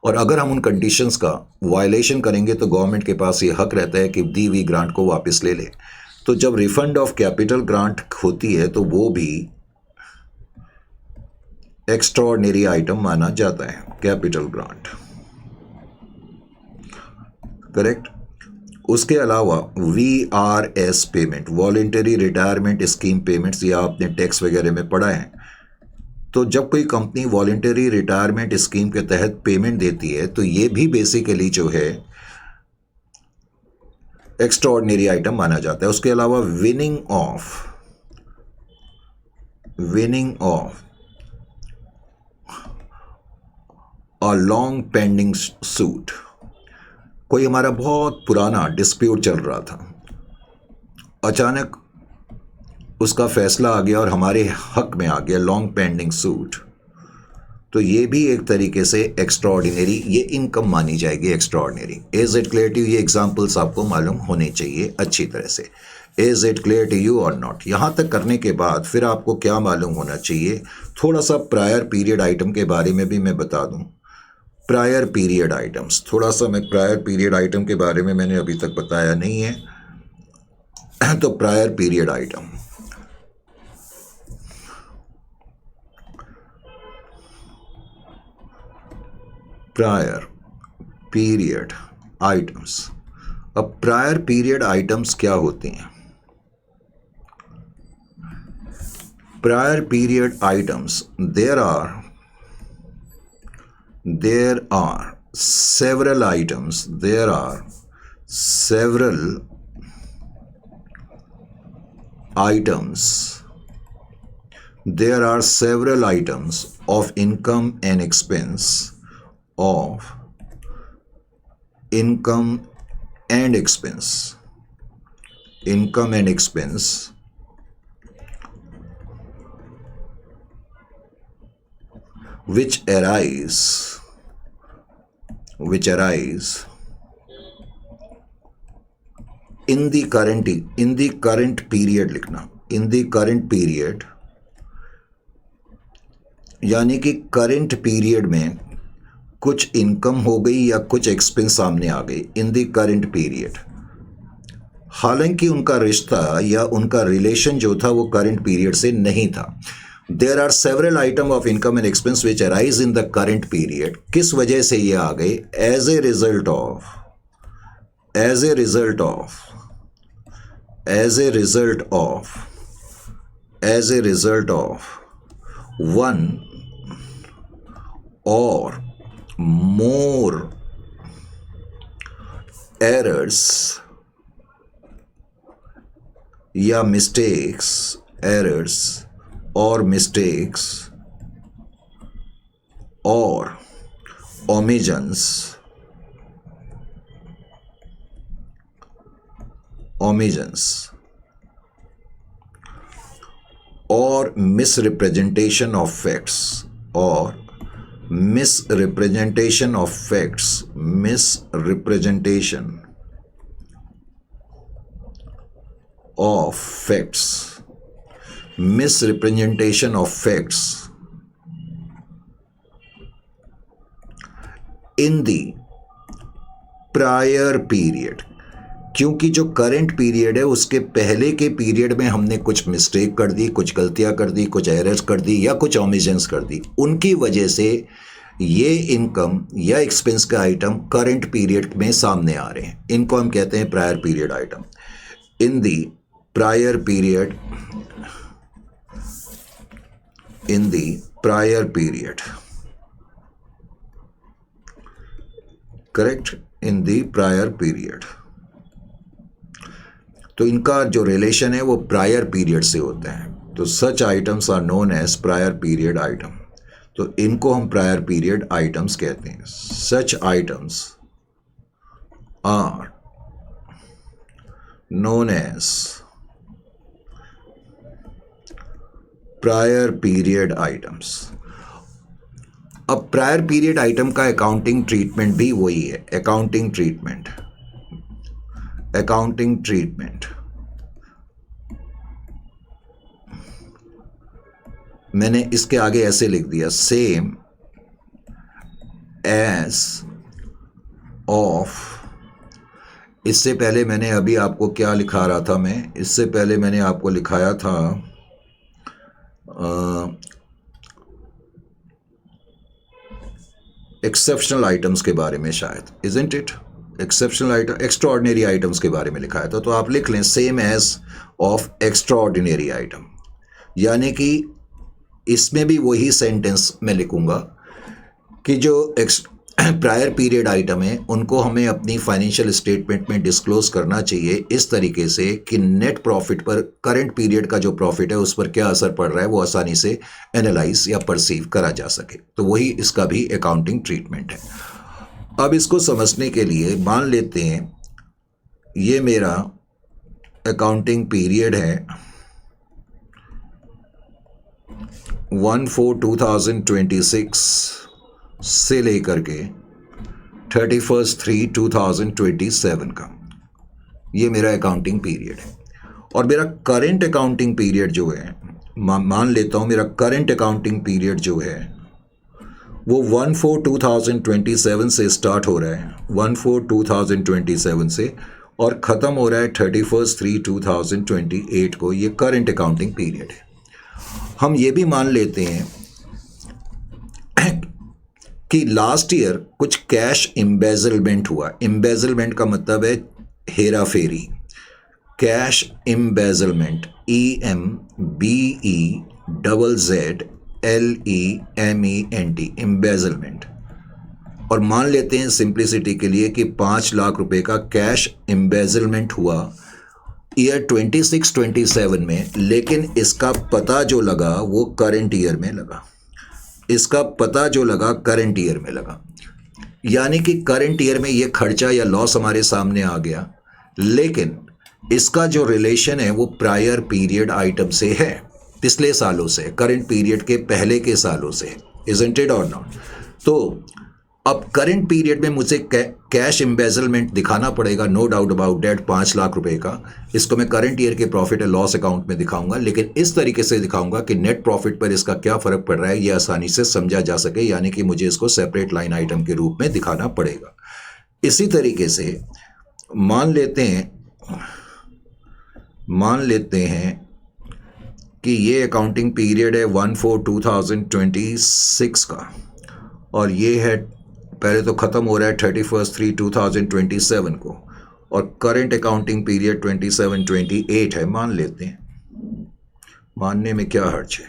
और अगर हम उन कंडीशंस का वायलेशन करेंगे तो गवर्नमेंट के पास ये हक रहता है कि दी हुई ग्रांट को वापस ले ले। तो जब रिफंड ऑफ कैपिटल ग्रांट होती है तो वो भी एक्स्ट्राऑर्डिनरी आइटम माना जाता है, कैपिटल ग्रांट, करेक्ट। उसके अलावा VRS payment, voluntary retirement scheme payments, या आपने टैक्स वगैरह में पढ़ा है। तो जब कोई कंपनी वॉलेंटरी रिटायरमेंट स्कीम के तहत पेमेंट देती है तो ये भी बेसिकली जो है एक्स्ट्राऑर्डिनरी आइटम माना जाता है। उसके अलावा winning of a long pending suit, कोई हमारा बहुत पुराना डिस्प्यूट चल रहा था, अचानक उसका फैसला आ गया और हमारे हक में आ गया, लॉन्ग पेंडिंग सूट, तो ये भी एक तरीके से एक्स्ट्राऑर्डिनरी, ये इनकम मानी जाएगी extraordinary. Is it clear to you? ये एग्जांपल्स आपको मालूम होने चाहिए अच्छी तरह से। Is it clear to you और नॉट? यहाँ तक करने के बाद फिर आपको क्या मालूम होना चाहिए, थोड़ा सा प्रायर पीरियड आइटम के बारे में भी मैं बता दूँ। प्रायर पीरियड आइटम्स, थोड़ा सा मैं प्रायर पीरियड आइटम के बारे में मैंने अभी तक बताया नहीं है, तो prior period item, prior period items. अब प्रायर पीरियड आइटम्स क्या होती हैं? Prior period items, there are several items, there are several items, there are several items of income and expense, of income and expense, income and expense, which arise in the current period लिखना, in the current period, यानी कि current period में कुछ income हो गई या कुछ expense सामने आ गई इन द करंट पीरियड, हालांकि उनका रिश्ता या उनका रिलेशन जो था वो करंट पीरियड से नहीं था। There are several item of income and expense which arise in the current period. किस वजह से ये आ गए? As a result of one और मोर एरर्स या मिस्टेक्स, एरर्स और मिस्टेक्स और omissions और misrepresentation of facts, misrepresentation of facts, misrepresentation of facts in the prior period। क्योंकि जो करंट पीरियड है उसके पहले के पीरियड में हमने कुछ मिस्टेक कर दी, कुछ गलतियां कर दी, कुछ एरर्स कर दी या कुछ ओमिशंस कर दी, उनकी वजह से ये इनकम या एक्सपेंस का आइटम करंट पीरियड में सामने आ रहे हैं। इनको हम कहते हैं prior period item. In the prior period, correct, in the prior period. तो इनका जो रिलेशन है वो प्रायर पीरियड से होता है। तो such items are known as prior period item. तो इनको हम प्रायर पीरियड आइटम्स कहते हैं। Such items are known as prior period items. अब प्रायर पीरियड आइटम का अकाउंटिंग ट्रीटमेंट भी वही है। अकाउंटिंग ट्रीटमेंट मैंने इसके आगे ऐसे लिख दिया, सेम एज ऑफ। इससे पहले मैंने अभी आपको क्या लिखा रहा था, मैं इससे पहले मैंने आपको लिखाया था एक्सेप्शनल आइटम्स के बारे में शायद, isn't it? Exceptional item, extraordinary items के बारे में लिखाया था। तो आप लिख लें same as of extraordinary item, यानी कि इसमें भी वही सेंटेंस मैं लिखूंगा कि जो प्रायर पीरियड आइटम है उनको हमें अपनी फाइनेंशियल स्टेटमेंट में डिस्क्लोज करना चाहिए इस तरीके से कि नेट प्रॉफिट पर करंट पीरियड का जो प्रॉफिट है उस पर क्या असर पड़ रहा है वो आसानी से एनालाइज या परसीव करा जा सके। तो वही इसका भी अकाउंटिंग ट्रीटमेंट है। अब इसको समझने के लिए मान लेते हैं ये मेरा अकाउंटिंग पीरियड है 1/4/2026 से लेकर के 31/3/2027 का, ये मेरा अकाउंटिंग पीरियड है। और मेरा करंट अकाउंटिंग पीरियड जो है, मान लेता हूँ मेरा करंट अकाउंटिंग पीरियड जो है वो 1/4/2027 से स्टार्ट हो रहा है, 1/4/2027 से, और ख़त्म हो रहा है 31/3/2028 को। ये करंट अकाउंटिंग पीरियड है। हम ये भी मान लेते हैं कि लास्ट ईयर कुछ कैश एम्बेजलमेंट हुआ। एम्बेजलमेंट का मतलब है हेरा फेरी। Cash embezzlement, EMBEZZLEMENT, embezzlement. और मान लेते हैं सिंप्लिसिटी के लिए कि 5 लाख रुपए का कैश एम्बेजलमेंट हुआ ईयर 26-27 में, लेकिन इसका पता जो लगा वो करंट ईयर में लगा। इसका पता जो लगा करंट ईयर में लगा, यानी कि करंट ईयर में ये खर्चा या लॉस हमारे सामने आ गया, लेकिन इसका जो रिलेशन है वो प्रायर पीरियड आइटम से है, पिछले सालों से, करंट पीरियड के पहले के सालों से, इजंट इट और नॉट? तो अब करंट पीरियड में मुझे कैश एम्बेजलमेंट दिखाना पड़ेगा, no doubt about that, 5 lakh रुपए का। इसको मैं करंट ईयर के प्रॉफिट एंड लॉस अकाउंट में दिखाऊंगा, लेकिन इस तरीके से दिखाऊंगा कि नेट प्रॉफिट पर इसका क्या फर्क पड़ रहा है ये आसानी से समझा जा सके, यानी कि मुझे इसको सेपरेट लाइन आइटम के रूप में दिखाना पड़ेगा। इसी तरीके से मान लेते हैं कि ये अकाउंटिंग पीरियड है 1/4/2026 का, और ये है, पहले तो ख़त्म हो रहा है 31/3/2027 को, और करंट अकाउंटिंग पीरियड 27-28 है, मान लेते हैं। मानने में क्या हर्ज है?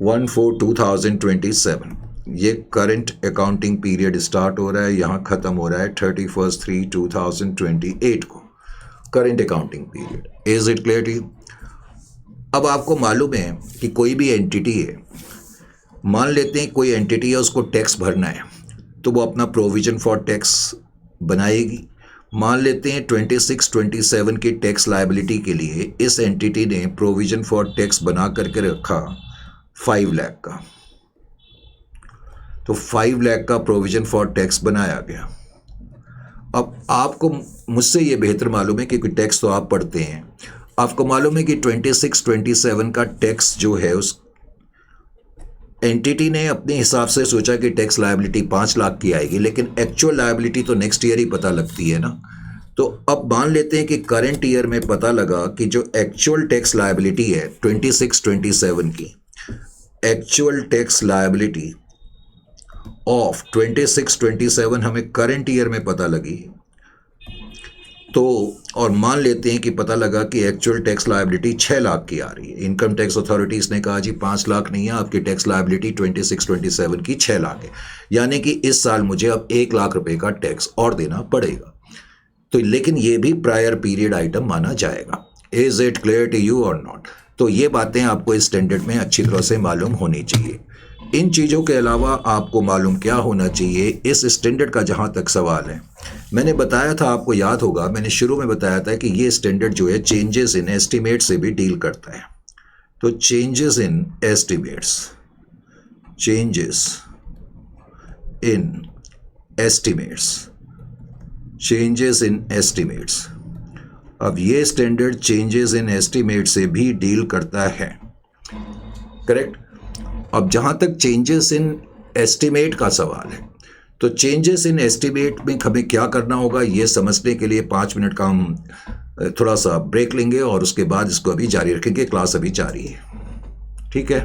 1/4/2027 ये करंट अकाउंटिंग पीरियड स्टार्ट हो रहा है, यहाँ ख़त्म हो रहा है 31/3/2028 को, current accounting period. Is it clear to you? अब आपको मालूम है कि कोई भी एंटिटी है, मान लेते हैं कोई एंटिटी है, उसको टैक्स भरना है, तो वो अपना प्रोविजन फॉर टैक्स बनाएगी। मान लेते हैं 26-27 की टैक्स लायबिलिटी के लिए इस एंटिटी ने प्रोविजन फॉर टैक्स बना करके रखा 5 लाख का। तो 5 लाख का प्रोविजन फॉर टैक्स बनाया गया। अब आपको मुझसे ये बेहतर मालूम है क्योंकि टैक्स तो आप पढ़ते हैं, आपको मालूम है कि 26-27 का टैक्स जो है उस एंटिटी ने अपने हिसाब से सोचा कि टैक्स लायबिलिटी 5 लाख की आएगी, लेकिन एक्चुअल लायबिलिटी तो नेक्स्ट ईयर ही पता लगती है ना। तो अब मान लेते हैं कि करंट ईयर में पता लगा कि जो एक्चुअल टैक्स लायबिलिटी है 26-27 की, एक्चुअल टैक्स लायबिलिटी ऑफ 26-27 हमें करंट ईयर में पता लगी, तो और मान लेते हैं कि पता लगा कि एक्चुअल टैक्स लायबिलिटी 6 लाख की आ रही है। इनकम टैक्स अथॉरिटीज़ ने कहा जी 5 लाख नहीं है, आपकी टैक्स लायबिलिटी 26-27 की 6 लाख है, यानी कि इस साल मुझे अब 1 लाख रुपए का टैक्स और देना पड़ेगा। तो लेकिन ये भी प्रायर पीरियड आइटम माना जाएगा। Is it clear to you और नॉट? तो ये बातें आपको इस स्टैंडर्ड में अच्छी तरह से मालूम होनी चाहिए। इन चीज़ों के अलावा आपको मालूम क्या होना चाहिए इस स्टैंडर्ड का, जहाँ तक सवाल है, मैंने बताया था, आपको याद होगा, मैंने शुरू में बताया था कि ये स्टैंडर्ड जो है चेंजेस इन एस्टीमेट से भी डील करता है। तो changes in estimates, changes in estimates, changes in estimates, अब ये स्टैंडर्ड चेंजेस इन एस्टीमेट से भी डील करता है, करेक्ट। अब जहां तक चेंजेस इन एस्टीमेट का सवाल है, तो चेंजेस इन एस्टीमेट में हमें क्या करना होगा ये समझने के लिए 5 मिनट का हम थोड़ा सा ब्रेक लेंगे और उसके बाद इसको अभी जारी रखेंगे। क्लास अभी जारी है, ठीक है।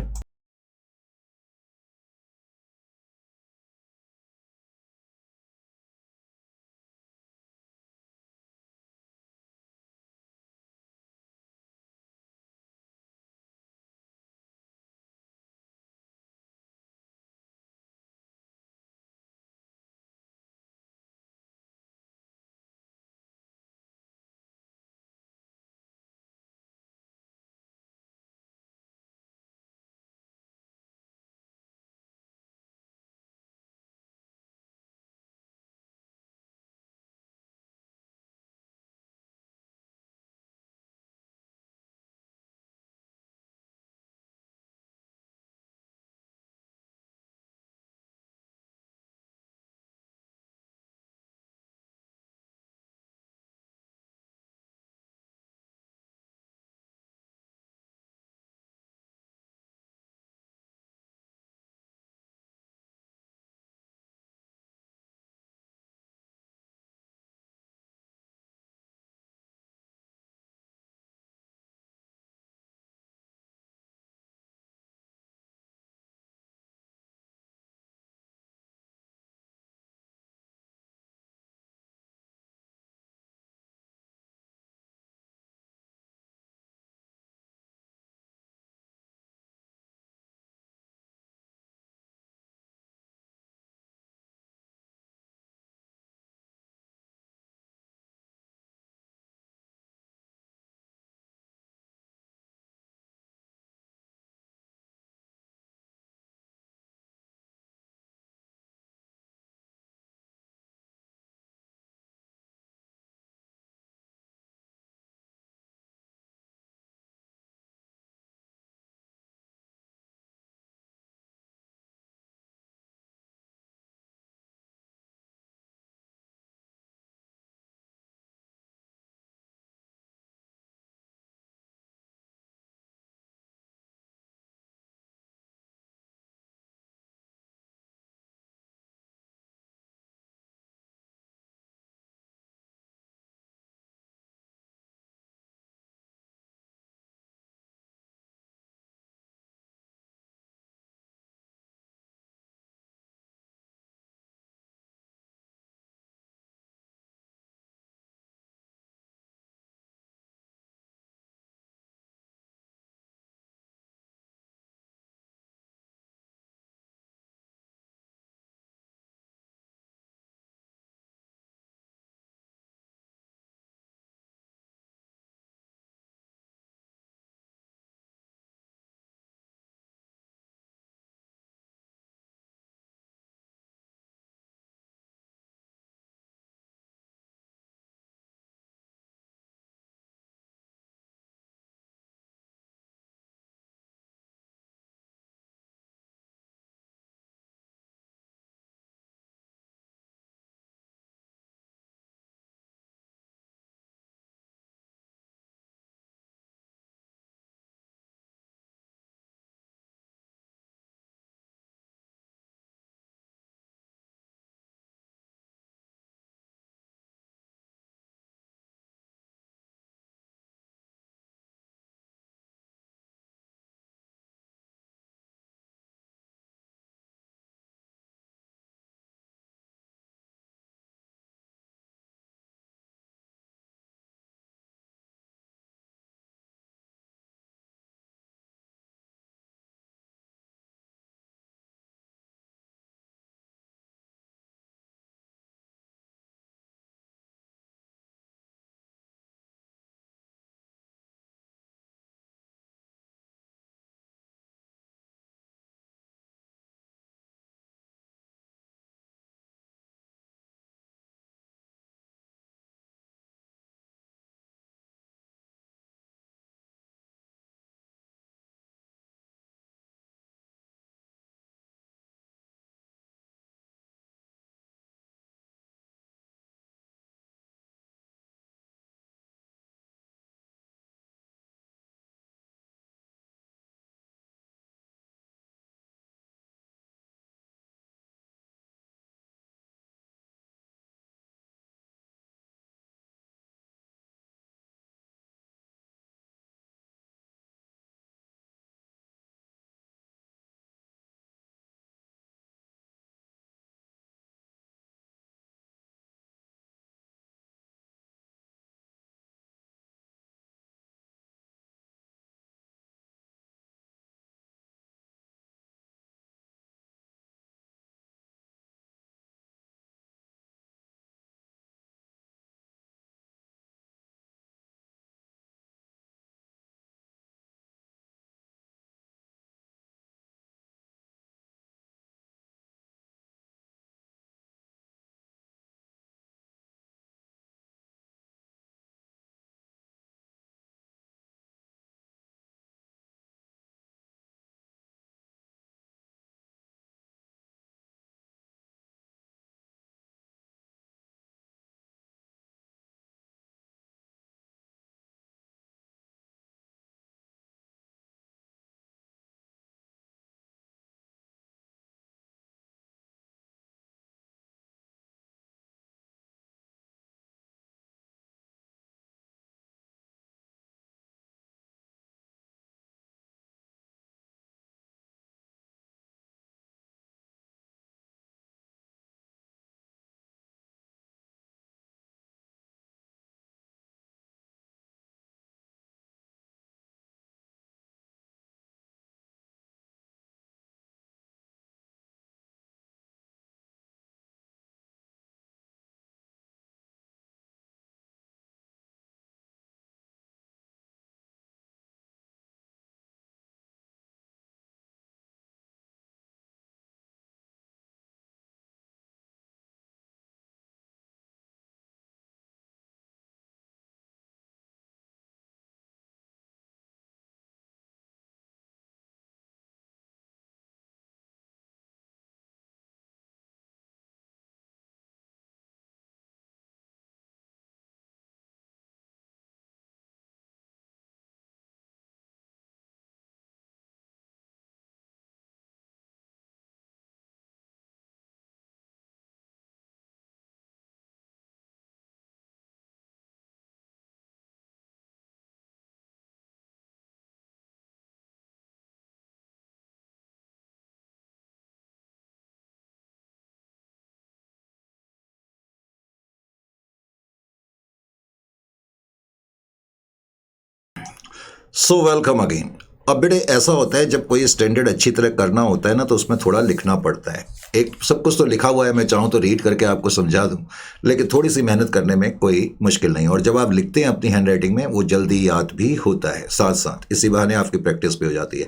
So welcome again. अब बेटे ऐसा होता है जब कोई स्टैंडर्ड अच्छी तरह करना होता है ना तो उसमें थोड़ा लिखना पड़ता है। एक सब कुछ तो लिखा हुआ है, मैं चाहूँ तो रीड करके आपको समझा दूँ, लेकिन थोड़ी सी मेहनत करने में कोई मुश्किल नहीं। और जब आप लिखते हैं अपनी हैंडराइटिंग में वो जल्दी याद भी होता है, साथ साथ इसी बहाने आपकी प्रैक्टिस भी हो जाती है।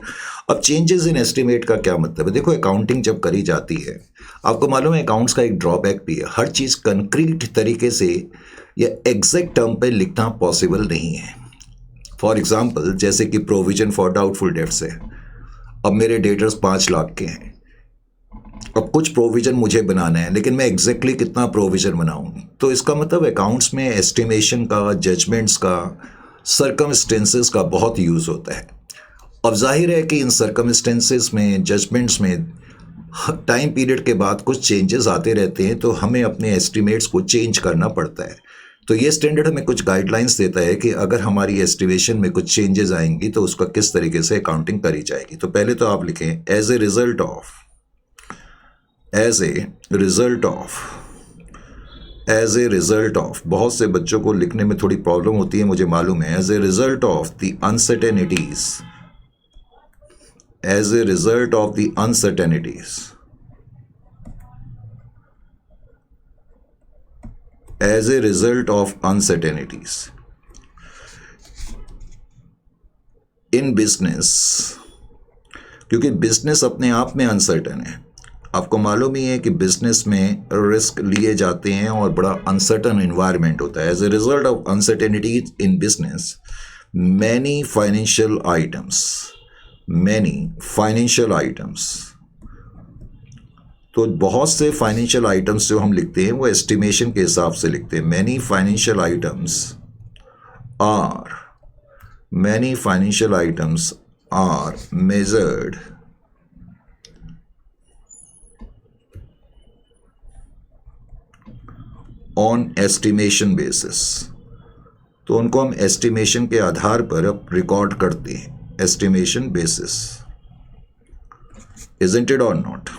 अब चेंजेस इन एस्टिमेट का क्या मतलब है? देखो, अकाउंटिंग जब करी जाती है, आपको मालूम है अकाउंट्स का एक ड्रॉबैक भी है, हर चीज़ कंक्रीट तरीके से या एग्जैक्ट टर्म पे लिखना पॉसिबल नहीं है। फॉर एग्जाम्पल, जैसे कि प्रोविजन फॉर डाउटफुल डेट्स है। अब मेरे डेटर्स 5 लाख के हैं। अब कुछ प्रोविजन मुझे बनाना है, लेकिन मैं एग्जैक्टली कितना प्रोविजन बनाऊं? तो इसका मतलब अकाउंट्स में एस्टिमेशन का, जजमेंट्स का, सर्कमस्टेंसेस का बहुत यूज़ होता है। अब जाहिर है कि इन सर्कमस्टेंसेस में, जजमेंट्स में टाइम पीरियड के बाद कुछ चेंजेस आते रहते हैं, तो हमें अपने एस्टिमेट्स को चेंज करना पड़ता है। तो ये स्टैंडर्ड हमें कुछ गाइडलाइंस देता है कि अगर हमारी एस्टिमेशन में कुछ चेंजेस आएंगी तो उसका किस तरीके से अकाउंटिंग करी जाएगी। तो पहले तो आप लिखें as a result of, as a result of, as a result of. बहुत से बच्चों को लिखने में थोड़ी प्रॉब्लम होती है, मुझे मालूम है। As a result of the uncertainties, as a result of the uncertainties, as a result of uncertainties in business, क्योंकि बिजनेस अपने आप में अनसर्टन है। आपको मालूम ही है कि बिजनेस में रिस्क लिए जाते हैं और बड़ा अनसर्टन इन्वायरमेंट होता है। As a result of uncertainties in business, many financial items, many financial items, तो बहुत से फाइनेंशियल आइटम्स जो हम लिखते हैं वो एस्टिमेशन के हिसाब से लिखते हैं। Many financial items are, many financial items are measured on estimation basis, तो उनको हम एस्टिमेशन के आधार पर अब रिकॉर्ड करते हैं। एस्टिमेशन बेसिस, इजंट इट और नॉट?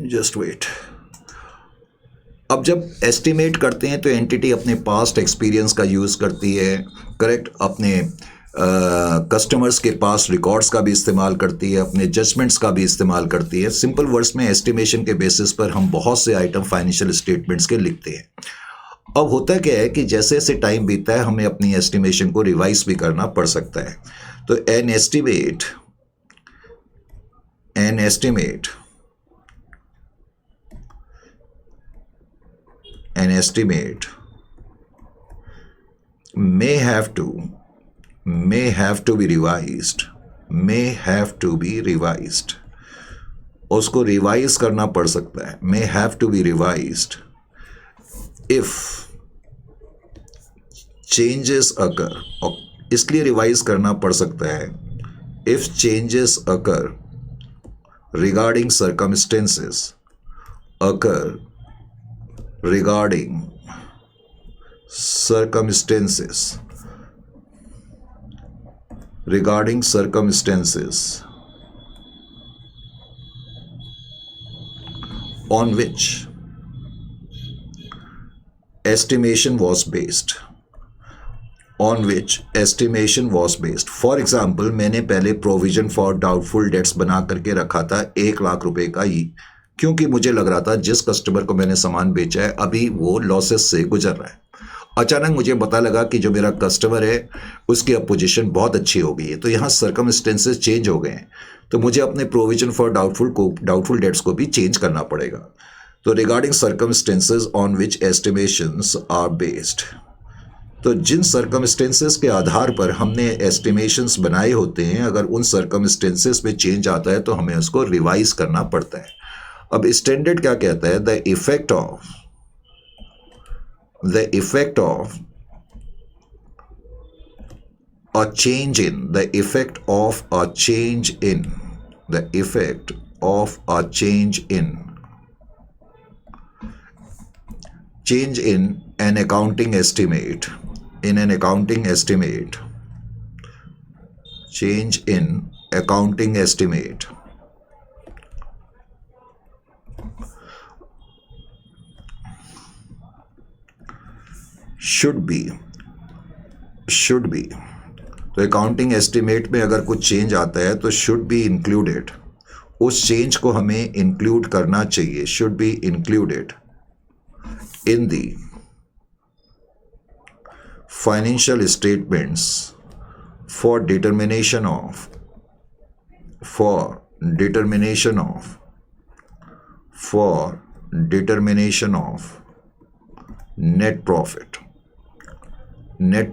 Just wait. अब जब एस्टिमेट करते हैं तो एंटिटी अपने पास्ट एक्सपीरियंस का यूज़ करती है, करेक्ट, अपने कस्टमर्स के पास रिकॉर्ड्स का भी इस्तेमाल करती है, अपने जजमेंट्स का भी इस्तेमाल करती है। सिंपल वर्ड्स में एस्टिमेशन के बेसिस पर हम बहुत से आइटम फाइनेंशियल स्टेटमेंट्स के लिखते हैं। अब होता क्या है कि जैसे जैसे टाइम बीतता है हमें अपनी एस्टिमेशन को रिवाइज भी करना पड़ सकता है। तो an estimate, an estimate, an estimate may have to be revised, may have to be revised, उसको रिवाइज करना पड़ सकता है। may have to be revised if changes occur, और इसलिए रिवाइज करना पड़ सकता है if changes occur regarding circumstances, occur regarding circumstances, regarding circumstances on which estimation was based, on which estimation was based। For example, मैंने पहले provision for doubtful debts बना करके रखा था 1 लाख रुपए का ही, क्योंकि मुझे लग रहा था जिस कस्टमर को मैंने सामान बेचा है अभी वो लॉसेस से गुजर रहा है। अचानक मुझे पता लगा कि जो मेरा कस्टमर है उसकी अब पोजीशन बहुत अच्छी हो गई है, तो यहाँ सर्कमस्टेंसेस चेंज हो गए हैं, तो मुझे अपने प्रोविजन फॉर डाउटफुल डेट्स को भी चेंज करना पड़ेगा। तो regarding circumstances on which estimations are based, तो जिन सर्कमस्टेंसेस के आधार पर हमने एस्टिमेशंस बनाए होते हैं, अगर उन सर्कमस्टेंसेस में चेंज आता है तो हमें उसको रिवाइज करना पड़ता है। अब स्टैंडर्ड क्या कहता है? The effect of a change in, the effect of a change in, the effect of a change in an accounting estimate, in an accounting estimate, change in accounting estimate should be. तो accounting estimate में अगर कुछ change आता है तो should be included, उस change को हमें इंक्लूड करना चाहिए, should be included in the financial statements for determination of net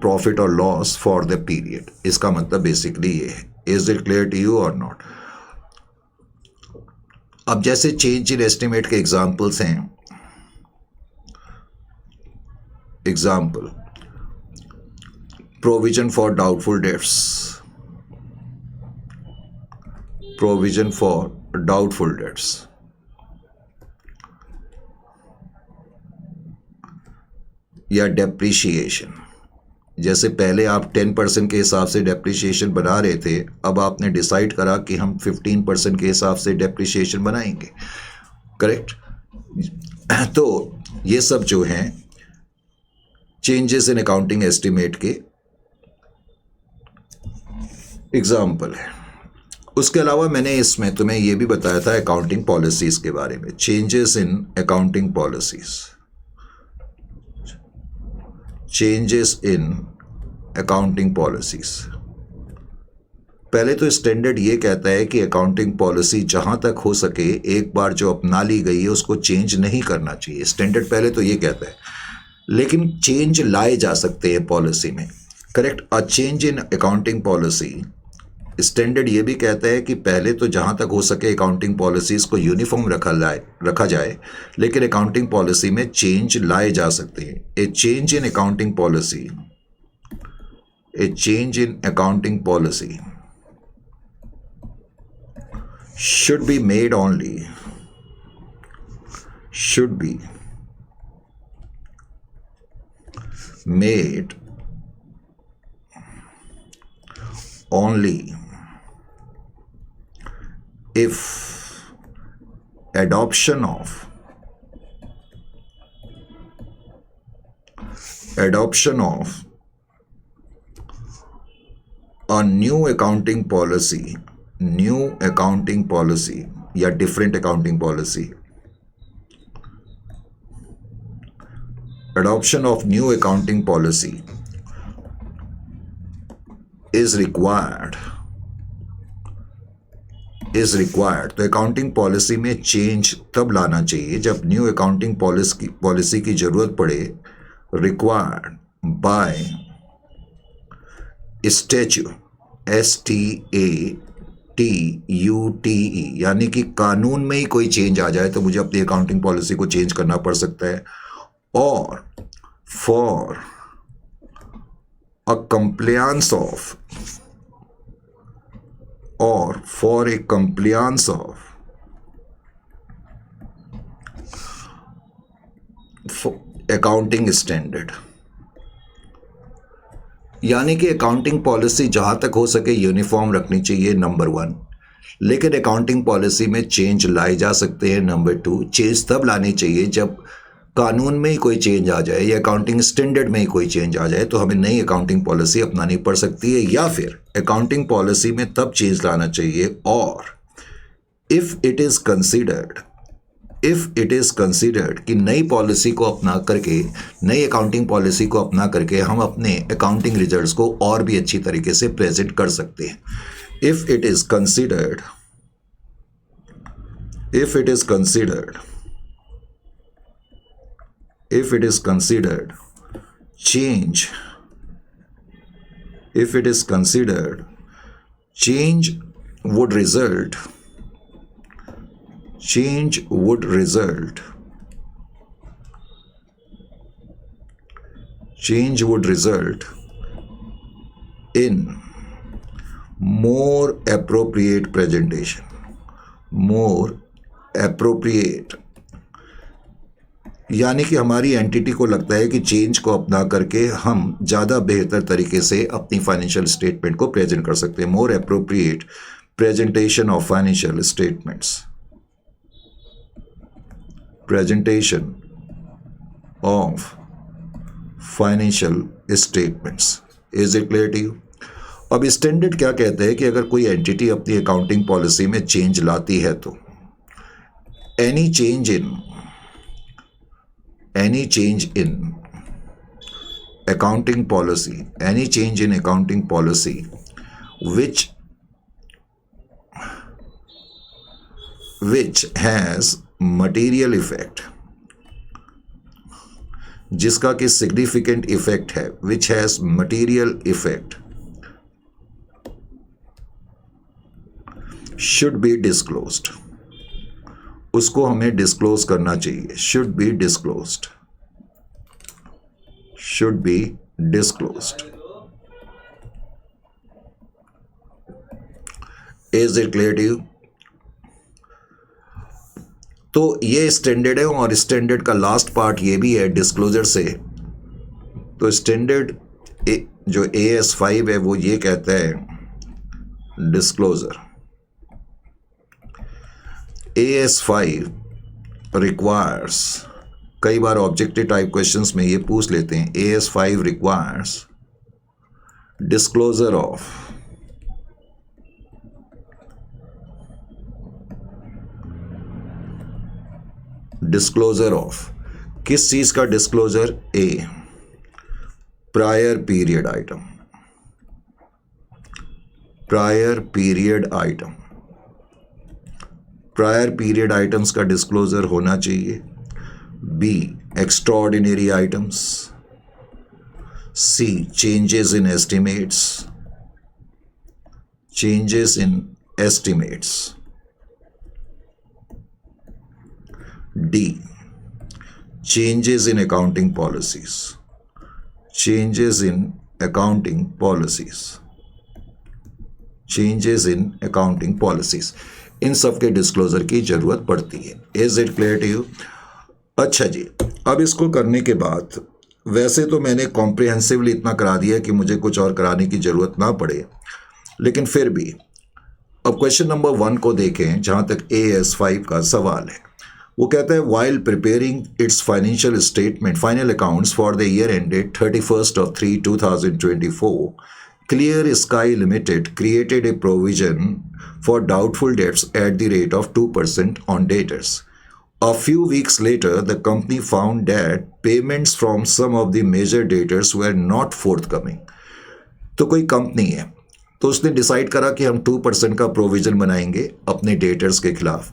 profit और लॉस फॉर द पीरियड। इसका मतलब बेसिकली ये है। Is it clear to you और नॉट? अब जैसे चेंज इन एस्टिमेट के एग्जाम्पल्स हैं, example provision for doubtful debts, या डेप्रीशिएशन। जैसे पहले आप 10% के हिसाब से डेप्रीशिएशन बना रहे थे, अब आपने डिसाइड करा कि हम 15% के हिसाब से डेप्रीशिएशन बनाएंगे, करेक्ट? तो ये सब जो हैं चेंजेस इन अकाउंटिंग एस्टिमेट के एग्जाम्पल है। उसके अलावा मैंने इसमें तुम्हें यह भी बताया था अकाउंटिंग पॉलिसीज के बारे में, changes in accounting policies, changes in accounting policies. पहले तो स्टैंडर्ड ये कहता है कि अकाउंटिंग पॉलिसी जहां तक हो सके एक बार जो अपना ली गई है उसको चेंज नहीं करना चाहिए। स्टैंडर्ड पहले तो ये कहता है, लेकिन चेंज लाए जा सकते हैं पॉलिसी में, correct? A change in accounting policy, standard ये भी कहता है कि पहले तो जहां तक हो सके अकाउंटिंग पॉलिसीज को यूनिफॉर्म रखा जाए, लेकिन अकाउंटिंग पॉलिसी में चेंज लाए जा सकते हैं। ए change in accounting policy, A change in accounting policy should be made only, should be made only if adoption of a new accounting policy या different accounting policy, adoption of new accounting policy is required। तो accounting policy में change तब लाना चाहिए जब new accounting policy की जरूरत पड़े, रिक्वायर्ड बाय स्टैच्यूट, STATUTE, यानी कि कानून में ही कोई चेंज आ जाए तो मुझे अपनी अकाउंटिंग पॉलिसी को चेंज करना पड़ सकता है, और for a compliance of accounting standard, यानी कि अकाउंटिंग पॉलिसी जहां तक हो सके यूनिफॉर्म रखनी चाहिए, नंबर 1, लेकिन अकाउंटिंग पॉलिसी में चेंज लाए जा सकते हैं, नंबर 2। चेंज तब लानी चाहिए जब कानून में ही कोई चेंज आ जाए या अकाउंटिंग स्टैंडर्ड में ही कोई चेंज आ जाए, तो हमें नई अकाउंटिंग पॉलिसी अपनानी पड़ सकती है, या फिर अकाउंटिंग पॉलिसी में तब चेंज लाना चाहिए, और इफ इट इज कंसीडर्ड कि नई पॉलिसी को अपना करके, नई अकाउंटिंग पॉलिसी को अपना करके हम अपने अकाउंटिंग रिजल्ट्स को और भी अच्छी तरीके से प्रेजेंट कर सकते हैं। If it is considered change would result in more appropriate presentation, यानी कि हमारी एंटिटी को लगता है कि चेंज को अपना करके हम ज़्यादा बेहतर तरीके से अपनी फाइनेंशियल स्टेटमेंट को प्रेजेंट कर सकते हैं। More appropriate presentation of financial statements, financial statements. Is it clear to you? अब स्टैंडर्ड क्या कहते हैं कि अगर कोई एंटिटी अपनी अकाउंटिंग पॉलिसी में चेंज लाती है तो any change in accounting policy, any change in accounting policy which has material effect, जिसका कि significant effect है, which has material effect, should be disclosed, उसको हमें डिस्क्लोज करना चाहिए। should be disclosed, should be disclosed. Is it clear to you? तो ये standard है और स्टैंडर्ड का लास्ट पार्ट ये भी है डिस्क्लोजर से। तो स्टैंडर्ड जो AS5 है वो ये कहता है डिस्क्लोजर। AS5 रिक्वायर्स, कई बार ऑब्जेक्टिव टाइप क्वेश्चंस में ये पूछ लेते हैं, AS5 रिक्वायर्स डिस्क्लोजर ऑफ किस चीज का disclosure? A, prior period item, prior period items का डिस्क्लोजर होना चाहिए। B, extraordinary items. C, changes in estimates. D, changes in accounting policies. इन सब के डिस्क्लोजर की जरूरत पड़ती है। Is it clear to you? अच्छा जी, अब इसको करने के बाद वैसे तो मैंने कॉम्प्रिहेंसिवली इतना करा दिया कि मुझे कुछ और कराने की ज़रूरत ना पड़े, लेकिन फिर भी अब क्वेश्चन नंबर 1 को देखें जहाँ तक AS5 का सवाल है। वो कहता है while preparing it's financial statement final accounts for the year ended 31/3/2024 clear sky limited created a provision for doubtful debts at the rate of 2% on debtors. A few weeks later, the company found that payments from some of the major debtors were not forthcoming. तो कोई company है तो उसने decide करा कि हम 2% का provision बनाएंगे अपने डेटर्स के खिलाफ।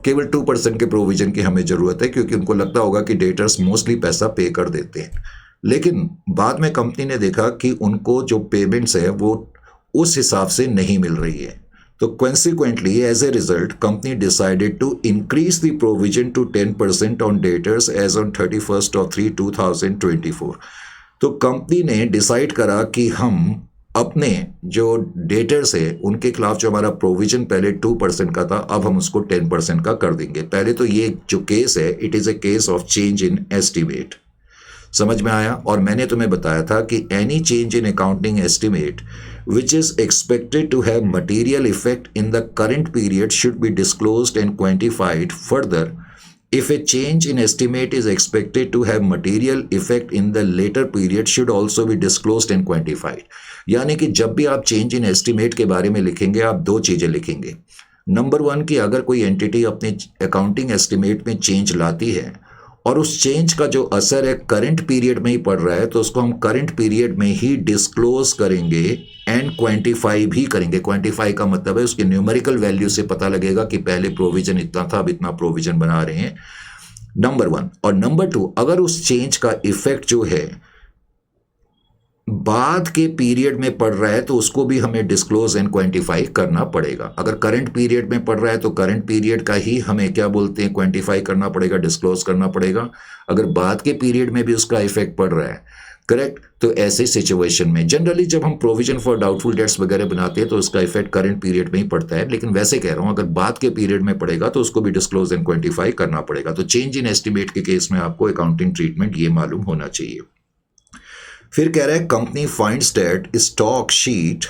केवल 2% के प्रोविजन की हमें ज़रूरत है क्योंकि उनको लगता होगा कि डेटर्स मोस्टली पैसा पे कर देते हैं। लेकिन बाद में कंपनी ने देखा कि उनको जो पेमेंट्स है वो उस हिसाब से नहीं मिल रही है। So consequently, as a result, company decided to increase the provision to 10% on debtors as on 31/3/2024. तो कंपनी ने डिसाइड करा कि हम अपने जो डेटर्स है उनके खिलाफ जो हमारा प्रोविजन पहले 2% का था अब हम उसको 10% का कर देंगे। पहले तो ये जो केस है it is a case of change in estimate. समझ में आया? और मैंने तुम्हें बताया था कि any change in accounting estimate which is expected to have material effect in the current period should be disclosed and quantified further. If a change in estimate is expected to have material effect in the later period should also be disclosed and quantified. यानी कि जब भी आप change in estimate के बारे में लिखेंगे आप दो चीज़ें लिखेंगे। नंबर 1 कि अगर कोई एंटिटी अपने अकाउंटिंग एस्टिमेट में चेंज लाती है और उस चेंज का जो असर है करंट पीरियड में ही पड़ रहा है तो उसको हम करंट पीरियड में ही डिस्क्लोज करेंगे एंड क्वांटिफाई भी करेंगे। क्वांटिफाई का मतलब है उसके न्यूमेरिकल वैल्यू से पता लगेगा कि पहले प्रोविजन इतना था अब इतना प्रोविजन बना रहे हैं, नंबर 1। और नंबर 2, अगर उस चेंज का इफेक्ट जो है बाद के पीरियड में पड़ रहा है तो उसको भी हमें डिस्क्लोज एंड क्वांटिफाई करना पड़ेगा। अगर करंट पीरियड में पड़ रहा है तो करंट पीरियड का ही हमें क्या बोलते हैं क्वांटिफाई करना पड़ेगा, डिस्क्लोज करना पड़ेगा। अगर बाद के पीरियड में भी उसका इफेक्ट पड़ रहा है, करेक्ट, तो ऐसे सिचुएशन में जनरली जब हम प्रोविजन फॉर डाउटफुल डेट्स वगैरह बनाते हैं तो उसका इफेक्ट करंट पीरियड में ही पड़ता है, लेकिन वैसे कह रहा हूं अगर बाद के पीरियड में पड़ेगा तो उसको भी डिस्क्लोज एंड क्वांटिफाई करना पड़ेगा। तो चेंज इन एस्टिमेट के केस में आपको अकाउंटिंग ट्रीटमेंट ये मालूम होना चाहिए। फिर कह रहा है company finds that stock sheet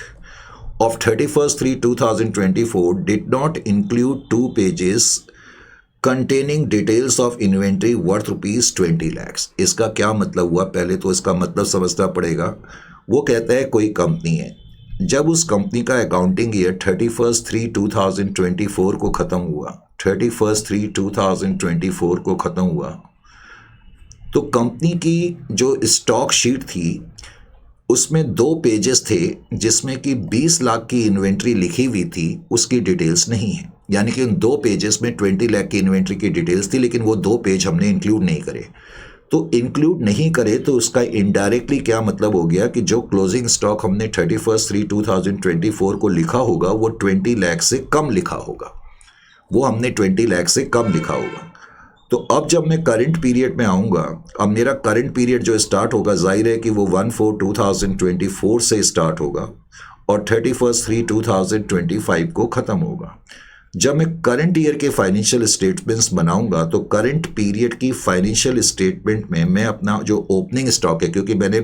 of 31/3/2024 did not include 2 pages containing details of inventory worth ₹20 lakh. इसका क्या मतलब हुआ, पहले तो इसका मतलब समझना पड़ेगा। वो कहता है कोई कंपनी है, जब उस कंपनी का अकाउंटिंग ईयर 31/3/2024 को ख़त्म हुआ, 31/3/2024 को ख़त्म हुआ, तो कंपनी की जो स्टॉक शीट थी उसमें 2 पेजेस थे जिसमें कि 20 लाख की इन्वेंट्री लिखी हुई थी, उसकी डिटेल्स नहीं है। यानी कि उन 2 पेजेस में 20 लाख की इन्वेंट्री की डिटेल्स थी, लेकिन वो 2 पेज हमने इंक्लूड नहीं करे। तो इंक्लूड नहीं करे तो उसका इनडायरेक्टली क्या मतलब हो गया कि जो क्लोजिंग स्टॉक हमने 31/3/2024 को लिखा होगा वो 20 लाख से कम लिखा होगा, वो हमने 20 लाख से कम लिखा होगा। तो अब जब मैं करंट पीरियड में आऊँगा, अब मेरा करंट पीरियड जो स्टार्ट होगा, जाहिर है कि वो 1/4/2024 से स्टार्ट होगा और 31/3/2025 को ख़त्म होगा। जब मैं करंट ईयर के फाइनेंशियल स्टेटमेंट्स बनाऊंगा तो करंट पीरियड की फाइनेंशियल स्टेटमेंट में मैं अपना जो ओपनिंग स्टॉक है, क्योंकि मैंने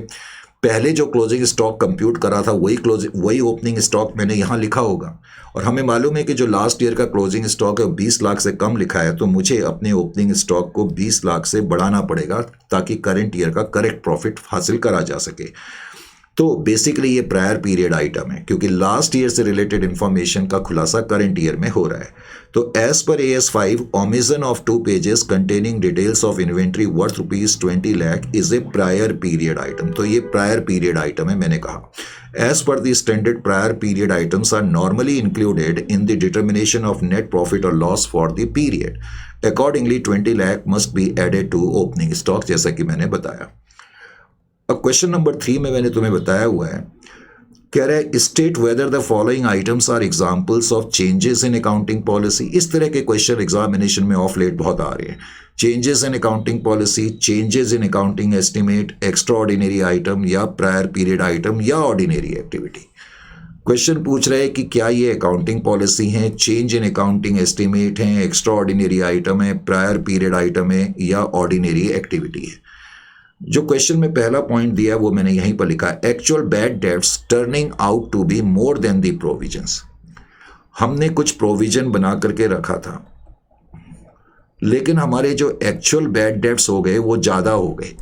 पहले जो क्लोजिंग स्टॉक कंप्यूट करा था वही ओपनिंग स्टॉक मैंने यहाँ लिखा होगा, और हमें मालूम है कि जो लास्ट ईयर का क्लोजिंग स्टॉक है 20 लाख से कम लिखा है, तो मुझे अपने ओपनिंग स्टॉक को 20 लाख से बढ़ाना पड़ेगा ताकि करंट ईयर का करेक्ट प्रॉफिट हासिल करा जा सके। तो बेसिकली ये प्रायर पीरियड आइटम है, क्योंकि लास्ट ईयर से रिलेटेड इंफॉर्मेशन का खुलासा करंट ईयर में हो रहा है। तो as per AS5, omission of 2 pages containing details of inventory worth ₹20 lakh is a prior period item. तो ये प्रायर पीरियड आइटम है, मैंने कहा। As per the standard prior period items are normally included in the determination of net profit और loss for the period. Accordingly 20 lakh must be added to opening stock, जैसा कि मैंने बताया। अब क्वेश्चन नंबर 3 में मैंने तुम्हें बताया हुआ है, कह रहा है state whether the following items are examples of changes in accounting policy. इस तरह के क्वेश्चन एग्जामिनेशन में ऑफ लेट बहुत आ रहे हैं। Changes in accounting policy, changes in accounting estimate, extraordinary item या प्रायर पीरियड आइटम या ऑर्डिनरी एक्टिविटी। क्वेश्चन पूछ रहा है कि क्या ये अकाउंटिंग पॉलिसी है, चेंज इन अकाउंटिंग एस्टिमेट है, एक्स्ट्रा ऑर्डिनरी आइटम है, प्रायर पीरियड आइटम है या ऑर्डिनरी एक्टिविटी है। जो क्वेश्चन में पहला पॉइंट दिया वो मैंने यहीं पर लिखा, actual bad debts turning out to be more than the provisions. हमने कुछ प्रोविजन बना करके रखा था, लेकिन हमारे जो एक्चुअल बैड डेट्स हो गए वो ज़्यादा हो गए।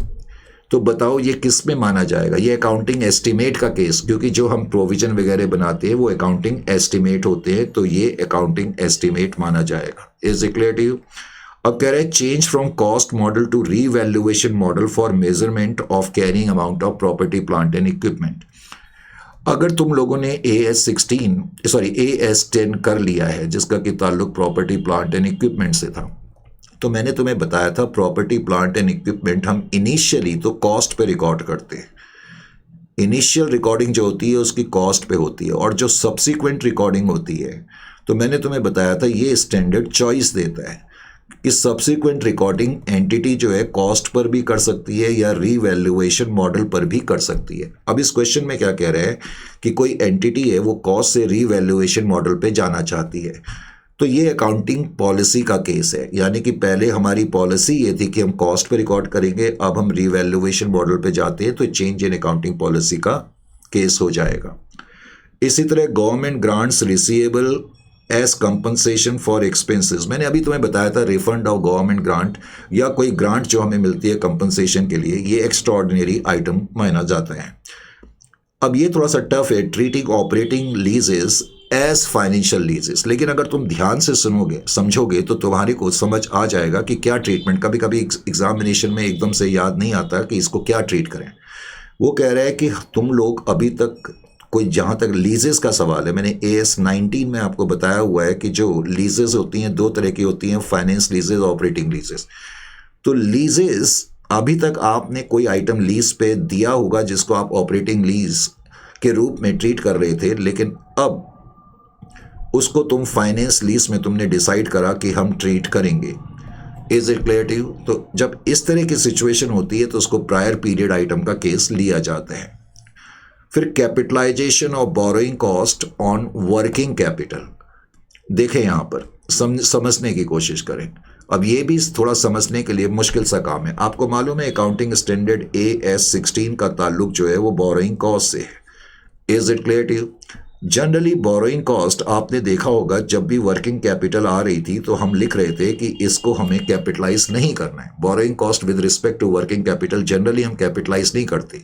तो बताओ ये किस में माना जाएगा? ये अकाउंटिंग एस्टिमेट का केस, क्योंकि जो हम प्रोविजन वगैरह बनाते हैं वो अकाउंटिंग एस्टिमेट होते हैं, तो ये अकाउंटिंग एस्टिमेट माना जाएगा। Is it clear to you? अब कह रहे हैं change from cost model to revaluation model for measurement of carrying amount of property plant and equipment. अगर तुम लोगों ने AS10 कर लिया है जिसका कि ताल्लुक प्रॉपर्टी प्लांट एंड इक्विपमेंट से था, तो मैंने तुम्हें बताया था प्रॉपर्टी प्लांट एंड इक्विपमेंट हम इनिशियली तो कॉस्ट पे रिकॉर्ड करते हैं। इनिशियल रिकॉर्डिंग जो होती है उसकी कॉस्ट पे होती है, और जो सब्सिक्वेंट रिकॉर्डिंग होती है, तो मैंने तुम्हें बताया था ये स्टैंडर्ड चॉइस देता है कि सब्सिक्वेंट रिकॉर्डिंग एंटिटी जो है कॉस्ट पर भी कर सकती है या रीवैल्यूएशन मॉडल पर भी कर सकती है। अब इस क्वेश्चन में क्या कह रहे हैं कि कोई एंटिटी है वो कॉस्ट से रीवैल्यूएशन मॉडल पे जाना चाहती है, तो ये अकाउंटिंग पॉलिसी का केस है। यानी कि पहले हमारी पॉलिसी ये थी कि हम कॉस्ट पे रिकॉर्ड करेंगे, अब हम रीवैल्यूएशन मॉडल पे जाते हैं, तो चेंज इन अकाउंटिंग पॉलिसी का केस हो जाएगा। इसी तरह government grants receivable as compensation for expenses, मैंने अभी तुम्हें बताया था रिफंड ऑफ गवर्नमेंट ग्रांट या कोई ग्रांट जो हमें मिलती है कंपनसेशन के लिए, ये एक्स्ट्रा ऑर्डिनरी आइटम माना जाता है। अब ये थोड़ा सा टफ है, treating operating leases as financial leases, लेकिन अगर तुम ध्यान से सुनोगे समझोगे तो तुम्हारी को समझ आ जाएगा कि क्या ट्रीटमेंट। कभी कभी एग्जामिनेशन में एकदम से याद नहीं आता कि इसको क्या ट्रीट करें। वो कह रहा है कि तुम लोग अभी तक कोई, जहाँ तक लीजेस का सवाल है, मैंने AS19 में आपको बताया हुआ है कि जो लीजेस होती हैं 2 तरह की होती हैं, फाइनेंस लीजेस, ऑपरेटिंग लीजेस। तो लीजेस अभी तक आपने कोई आइटम लीज पे दिया होगा जिसको आप ऑपरेटिंग लीज के रूप में ट्रीट कर रहे थे, लेकिन अब उसको तुम फाइनेंस लीज में तुमने डिसाइड करा कि हम ट्रीट करेंगे। Is it clear to you? तो जब इस तरह की सिचुएशन होती है तो उसको प्रायर पीरियड आइटम का केस लिया जाता है। फिर capitalisation of borrowing cost on working capital, देखें यहाँ पर समझने की कोशिश करें। अब ये भी थोड़ा समझने के लिए मुश्किल सा काम है। आपको मालूम है अकाउंटिंग स्टैंडर्ड AS16 का ताल्लुक जो है वो बोरोइंग कॉस्ट से है। Is it clear to you? Generally borrowing cost आपने देखा होगा, जब भी वर्किंग कैपिटल आ रही थी तो हम लिख रहे थे कि इसको हमें कैपिटलाइज नहीं करना है। Borrowing cost with respect to working capital generally हम कैपिटलाइज नहीं करते,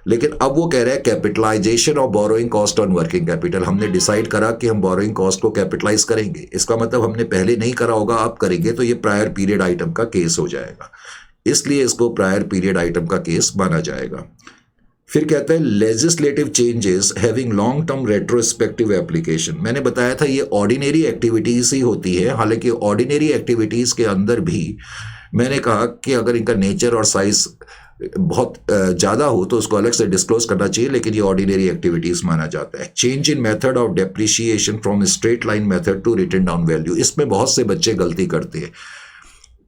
लेकिन अब वो कह रहे हैं capitalisation of borrowing cost on working capital. हमने डिसाइड करा कि हम बोरोइंग कॉस्ट को कैपिटलाइज करेंगे। इसका मतलब हमने पहले नहीं करा होगा, अब करेंगे, तो ये प्रायर पीरियड आइटम का केस हो जाएगा, इसलिए इसको प्रायर पीरियड आइटम का केस माना जाएगा। फिर कहता है legislative changes having long term retrospective application. मैंने बताया था ये ऑर्डिनरी एक्टिविटीज ही होती है, हालांकि ऑर्डिनरी एक्टिविटीज के अंदर भी मैंने कहा कि अगर इनका नेचर और साइज बहुत ज़्यादा हो तो उसको अलग से डिस्क्लोज करना चाहिए, लेकिन ये ऑर्डिनरी एक्टिविटीज माना जाता है। Change in method of depreciation from straight line method to written down value, इसमें बहुत से बच्चे गलती करते हैं।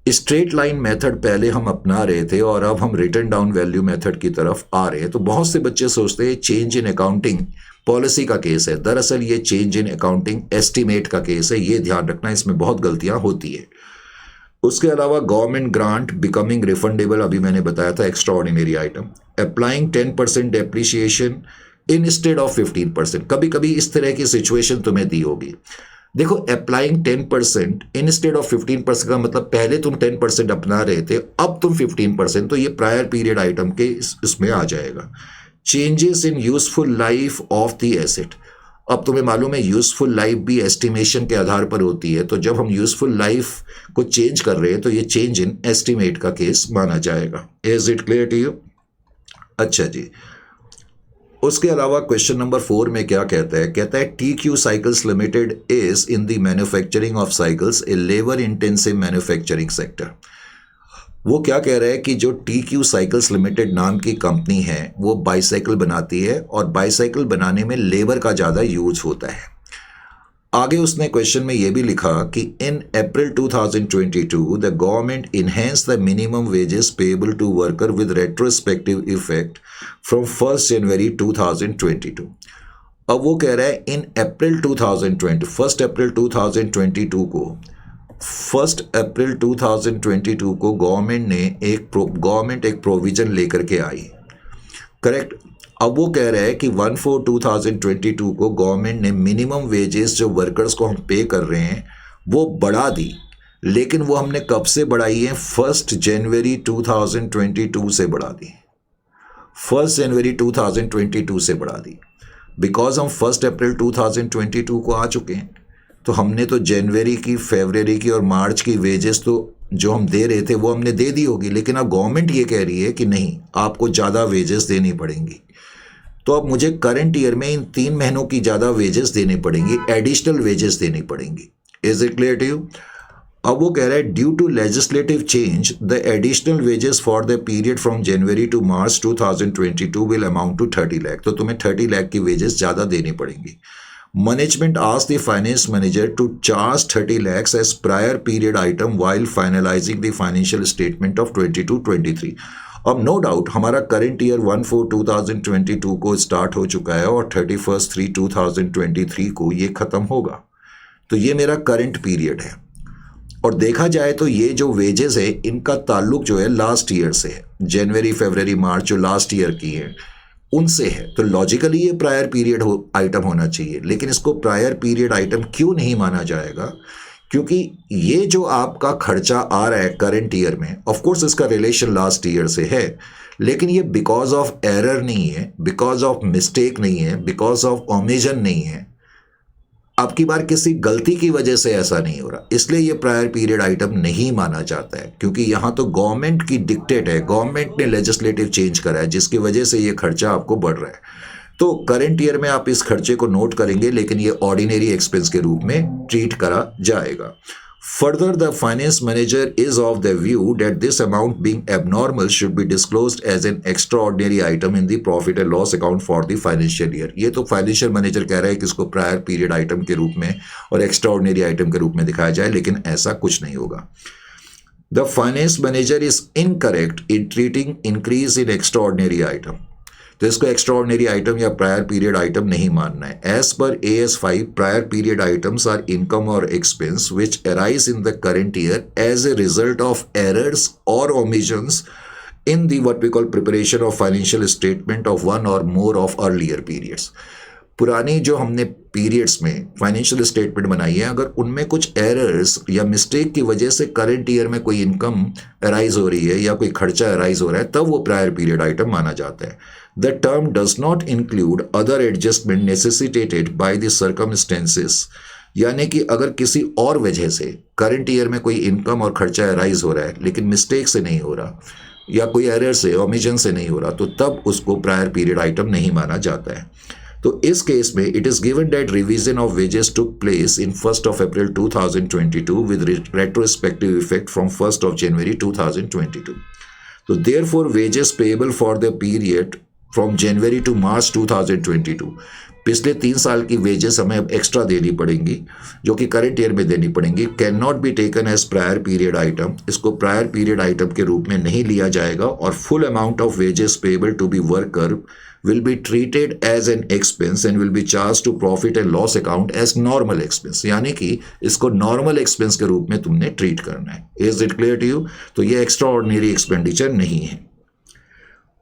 स्ट्रेट लाइन मेथड पहले हम अपना रहे थे और अब हम रिटन डाउन वैल्यू मेथड की तरफ आ रहे हैं, तो बहुत से बच्चे सोचते हैं चेंज इन अकाउंटिंग पॉलिसी का केस है। दरअसल ये चेंज इन अकाउंटिंग एस्टिमेट का केस है, ये ध्यान रखना, इसमें बहुत गलतियां होती है। उसके अलावा गवर्नमेंट ग्रांट बिकमिंग रिफंडेबल, अभी मैंने बताया था, extra ordinary item. Applying 10% depreciation instead of 15%, कभी कभी इस तरह की सिचुएशन तुम्हें दी होगी। देखो, अप्लाइंग 10% इंस्टेड ऑफ 15% का मतलब पहले तुम 10% अपना रहे थे, अब तुम 15%, तो ये प्रायर पीरियड आइटम के इसमें आ जाएगा। Changes in useful life of the asset, अब तुम्हें मालूम है यूजफुल लाइफ भी एस्टिमेशन के आधार पर होती है, तो जब हम यूजफुल लाइफ को चेंज कर रहे हैं तो ये चेंज इन एस्टिमेट का केस माना जाएगा। Is it clear to you? अच्छा जी। उसके अलावा क्वेश्चन नंबर 4 में क्या कहता है? कहता है T Q cycles limited is in the manufacturing of cycles a labour intensive manufacturing sector. वो क्या कह रहा है कि जो टी क्यू साइकिल्स लिमिटेड नाम की कंपनी है वो बाईसाइकिल बनाती है और बाईसाइकिल बनाने में लेबर का ज़्यादा यूज होता है। आगे उसने क्वेश्चन में ये भी लिखा कि in April 2022 the government enhance the minimum wages payable to worker with retrospective effect from 1 January 2022। अब वो कह रहा है इन अप्रैल 2020, 1 अप्रैल 2022 को 1 अप्रैल 2022 को गवर्नमेंट एक प्रोविजन लेकर के आई, करेक्ट। अब वो कह रहा है कि 1/4/2022 को गवर्नमेंट ने मिनिमम वेजेस जो वर्कर्स को हम पे कर रहे हैं वो बढ़ा दी, लेकिन वो हमने कब से बढ़ाई है? 1 जनवरी 2022 से बढ़ा दी, 1 जनवरी 2022 से बढ़ा दी। बिकॉज हम 1 अप्रैल 2022 को आ चुके हैं, तो हमने तो जनवरी की, फरवरी की और मार्च की वेजेस तो जो हम दे रहे थे वो हमने दे दी होगी, लेकिन अब गवर्नमेंट ये कह रही है कि नहीं, आपको ज़्यादा वेजेस देनी पड़ेंगी। तो अब मुझे करंट ईयर में इन 3 महीनों की ज़्यादा वेजेस देनी पड़ेंगी, एडिशनल वेजेस देनी पड़ेंगी। Is it clear to you? अब वो कह रहा है due to legislative change the additional wages for the period from January to March 2022 will amount to 30 lakh. तो तुम्हें 30 लाख की वेजेस ज़्यादा देनी पड़ेंगी। Management asked the finance manager to charge 30 lakhs as prior period item while finalizing the financial statement of 22-23। अब no doubt हमारा current year 1/4/2022 को start हो चुका है और 31/3/2023 को ये ख़त्म होगा, तो ये मेरा करंट पीरियड है। और देखा जाए तो ये जो वेजेस है इनका ताल्लुक जो है लास्ट ईयर से है, जनवरी फरवरी मार्च जो लास्ट ईयर की है उनसे है, तो लॉजिकली ये प्रायर पीरियड आइटम होना चाहिए। लेकिन इसको प्रायर पीरियड आइटम क्यों नहीं माना जाएगा? क्योंकि ये जो आपका खर्चा आ रहा है करंट ईयर में, ऑफ कोर्स इसका रिलेशन लास्ट ईयर से है, लेकिन ये बिकॉज ऑफ एरर नहीं है, बिकॉज ऑफ मिस्टेक नहीं है, बिकॉज ऑफ ओमिशन नहीं है, अब की बार किसी गलती की वजह से ऐसा नहीं हो रहा, इसलिए ये प्रायर पीरियड आइटम नहीं माना जाता है। क्योंकि यहाँ तो गवर्नमेंट की डिक्टेट है, गवर्नमेंट ने लेजिस्लेटिव चेंज करा है जिसकी वजह से ये खर्चा आपको बढ़ रहा है। तो करंट ईयर में आप इस खर्चे को नोट करेंगे, लेकिन ये ऑर्डिनरी एक्सपेंस के रूप में ट्रीट करा जाएगा। Further, the finance manager is of the view that this amount being abnormal should be disclosed as an extraordinary item in the profit and loss account for the financial year। ये तो financial manager कह रहा है कि इसको prior period item के रूप में और एक्स्ट्राऑर्डिनरी आइटम के रूप में दिखाया जाए, लेकिन ऐसा कुछ नहीं होगा। The finance manager is incorrect in treating increase in extraordinary item। तो इसको एक्स्ट्राऑर्डिनरी आइटम या प्रायर पीरियड आइटम नहीं मानना है। As per AS5 prior period items are income और expense which arise in the current year as a result of errors और omissions in the what we call preparation of financial statement of one or more of earlier periods। पुरानी जो हमने periods में financial statement बनाई है, अगर उनमें कुछ एरर्स या मिस्टेक की वजह से करंट ईयर में कोई इनकम अराइज हो रही है या कोई खर्चा अराइज हो रहा है, तब वो प्रायर पीरियड आइटम माना जाता है. The term does not include other adjustment necessitated by the circumstances. यानी कि अगर किसी और वजह से करंट ईयर में कोई इनकम और खर्चा अराइज हो रहा है लेकिन मिस्टेक से नहीं हो रहा या कोई एरर से ओमिशन से नहीं हो रहा, तो तब उसको प्रायर पीरियड आइटम नहीं माना जाता है. तो इस केस में it is given that revision of wages took place in 1 April 2022 with retrospective effect from 1 January 2022. तो therefore wages payable for the period from January to March 2022, पिछले 3 साल की वेजेस हमें अब एक्स्ट्रा देनी पड़ेंगी जो कि करंट ईयर में देनी पड़ेंगी, can not be taken as prior period item. इसको प्रायर पीरियड आइटम के रूप में नहीं लिया जाएगा और full amount of wages payable to be worker will be treated as an expense and will be charged to profit and loss account as normal expense. यानी कि इसको नॉर्मल एक्सपेंस के रूप में तुमने ट्रीट करना है. Is it clear to you? तो ये एक्स्ट्रा ऑर्डिनरी एक्सपेंडिचर नहीं है.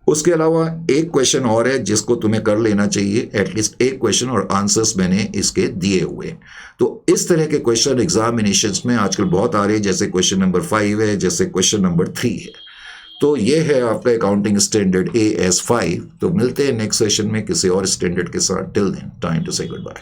उसके अलावा एक क्वेश्चन और है जिसको तुम्हें कर लेना चाहिए, एटलीस्ट एक क्वेश्चन, और आंसर्स मैंने इसके दिए हुए. तो इस तरह के क्वेश्चन एग्जामिनेशंस में आजकल बहुत आ रहे हैं, जैसे क्वेश्चन नंबर 5 है, जैसे क्वेश्चन नंबर 3 है. तो ये है आपका अकाउंटिंग स्टैंडर्ड AS5. तो मिलते हैं नेक्स्ट सेशन में किसी और स्टैंडर्ड के साथ. टिल देन टाइम टू से गुड बाय.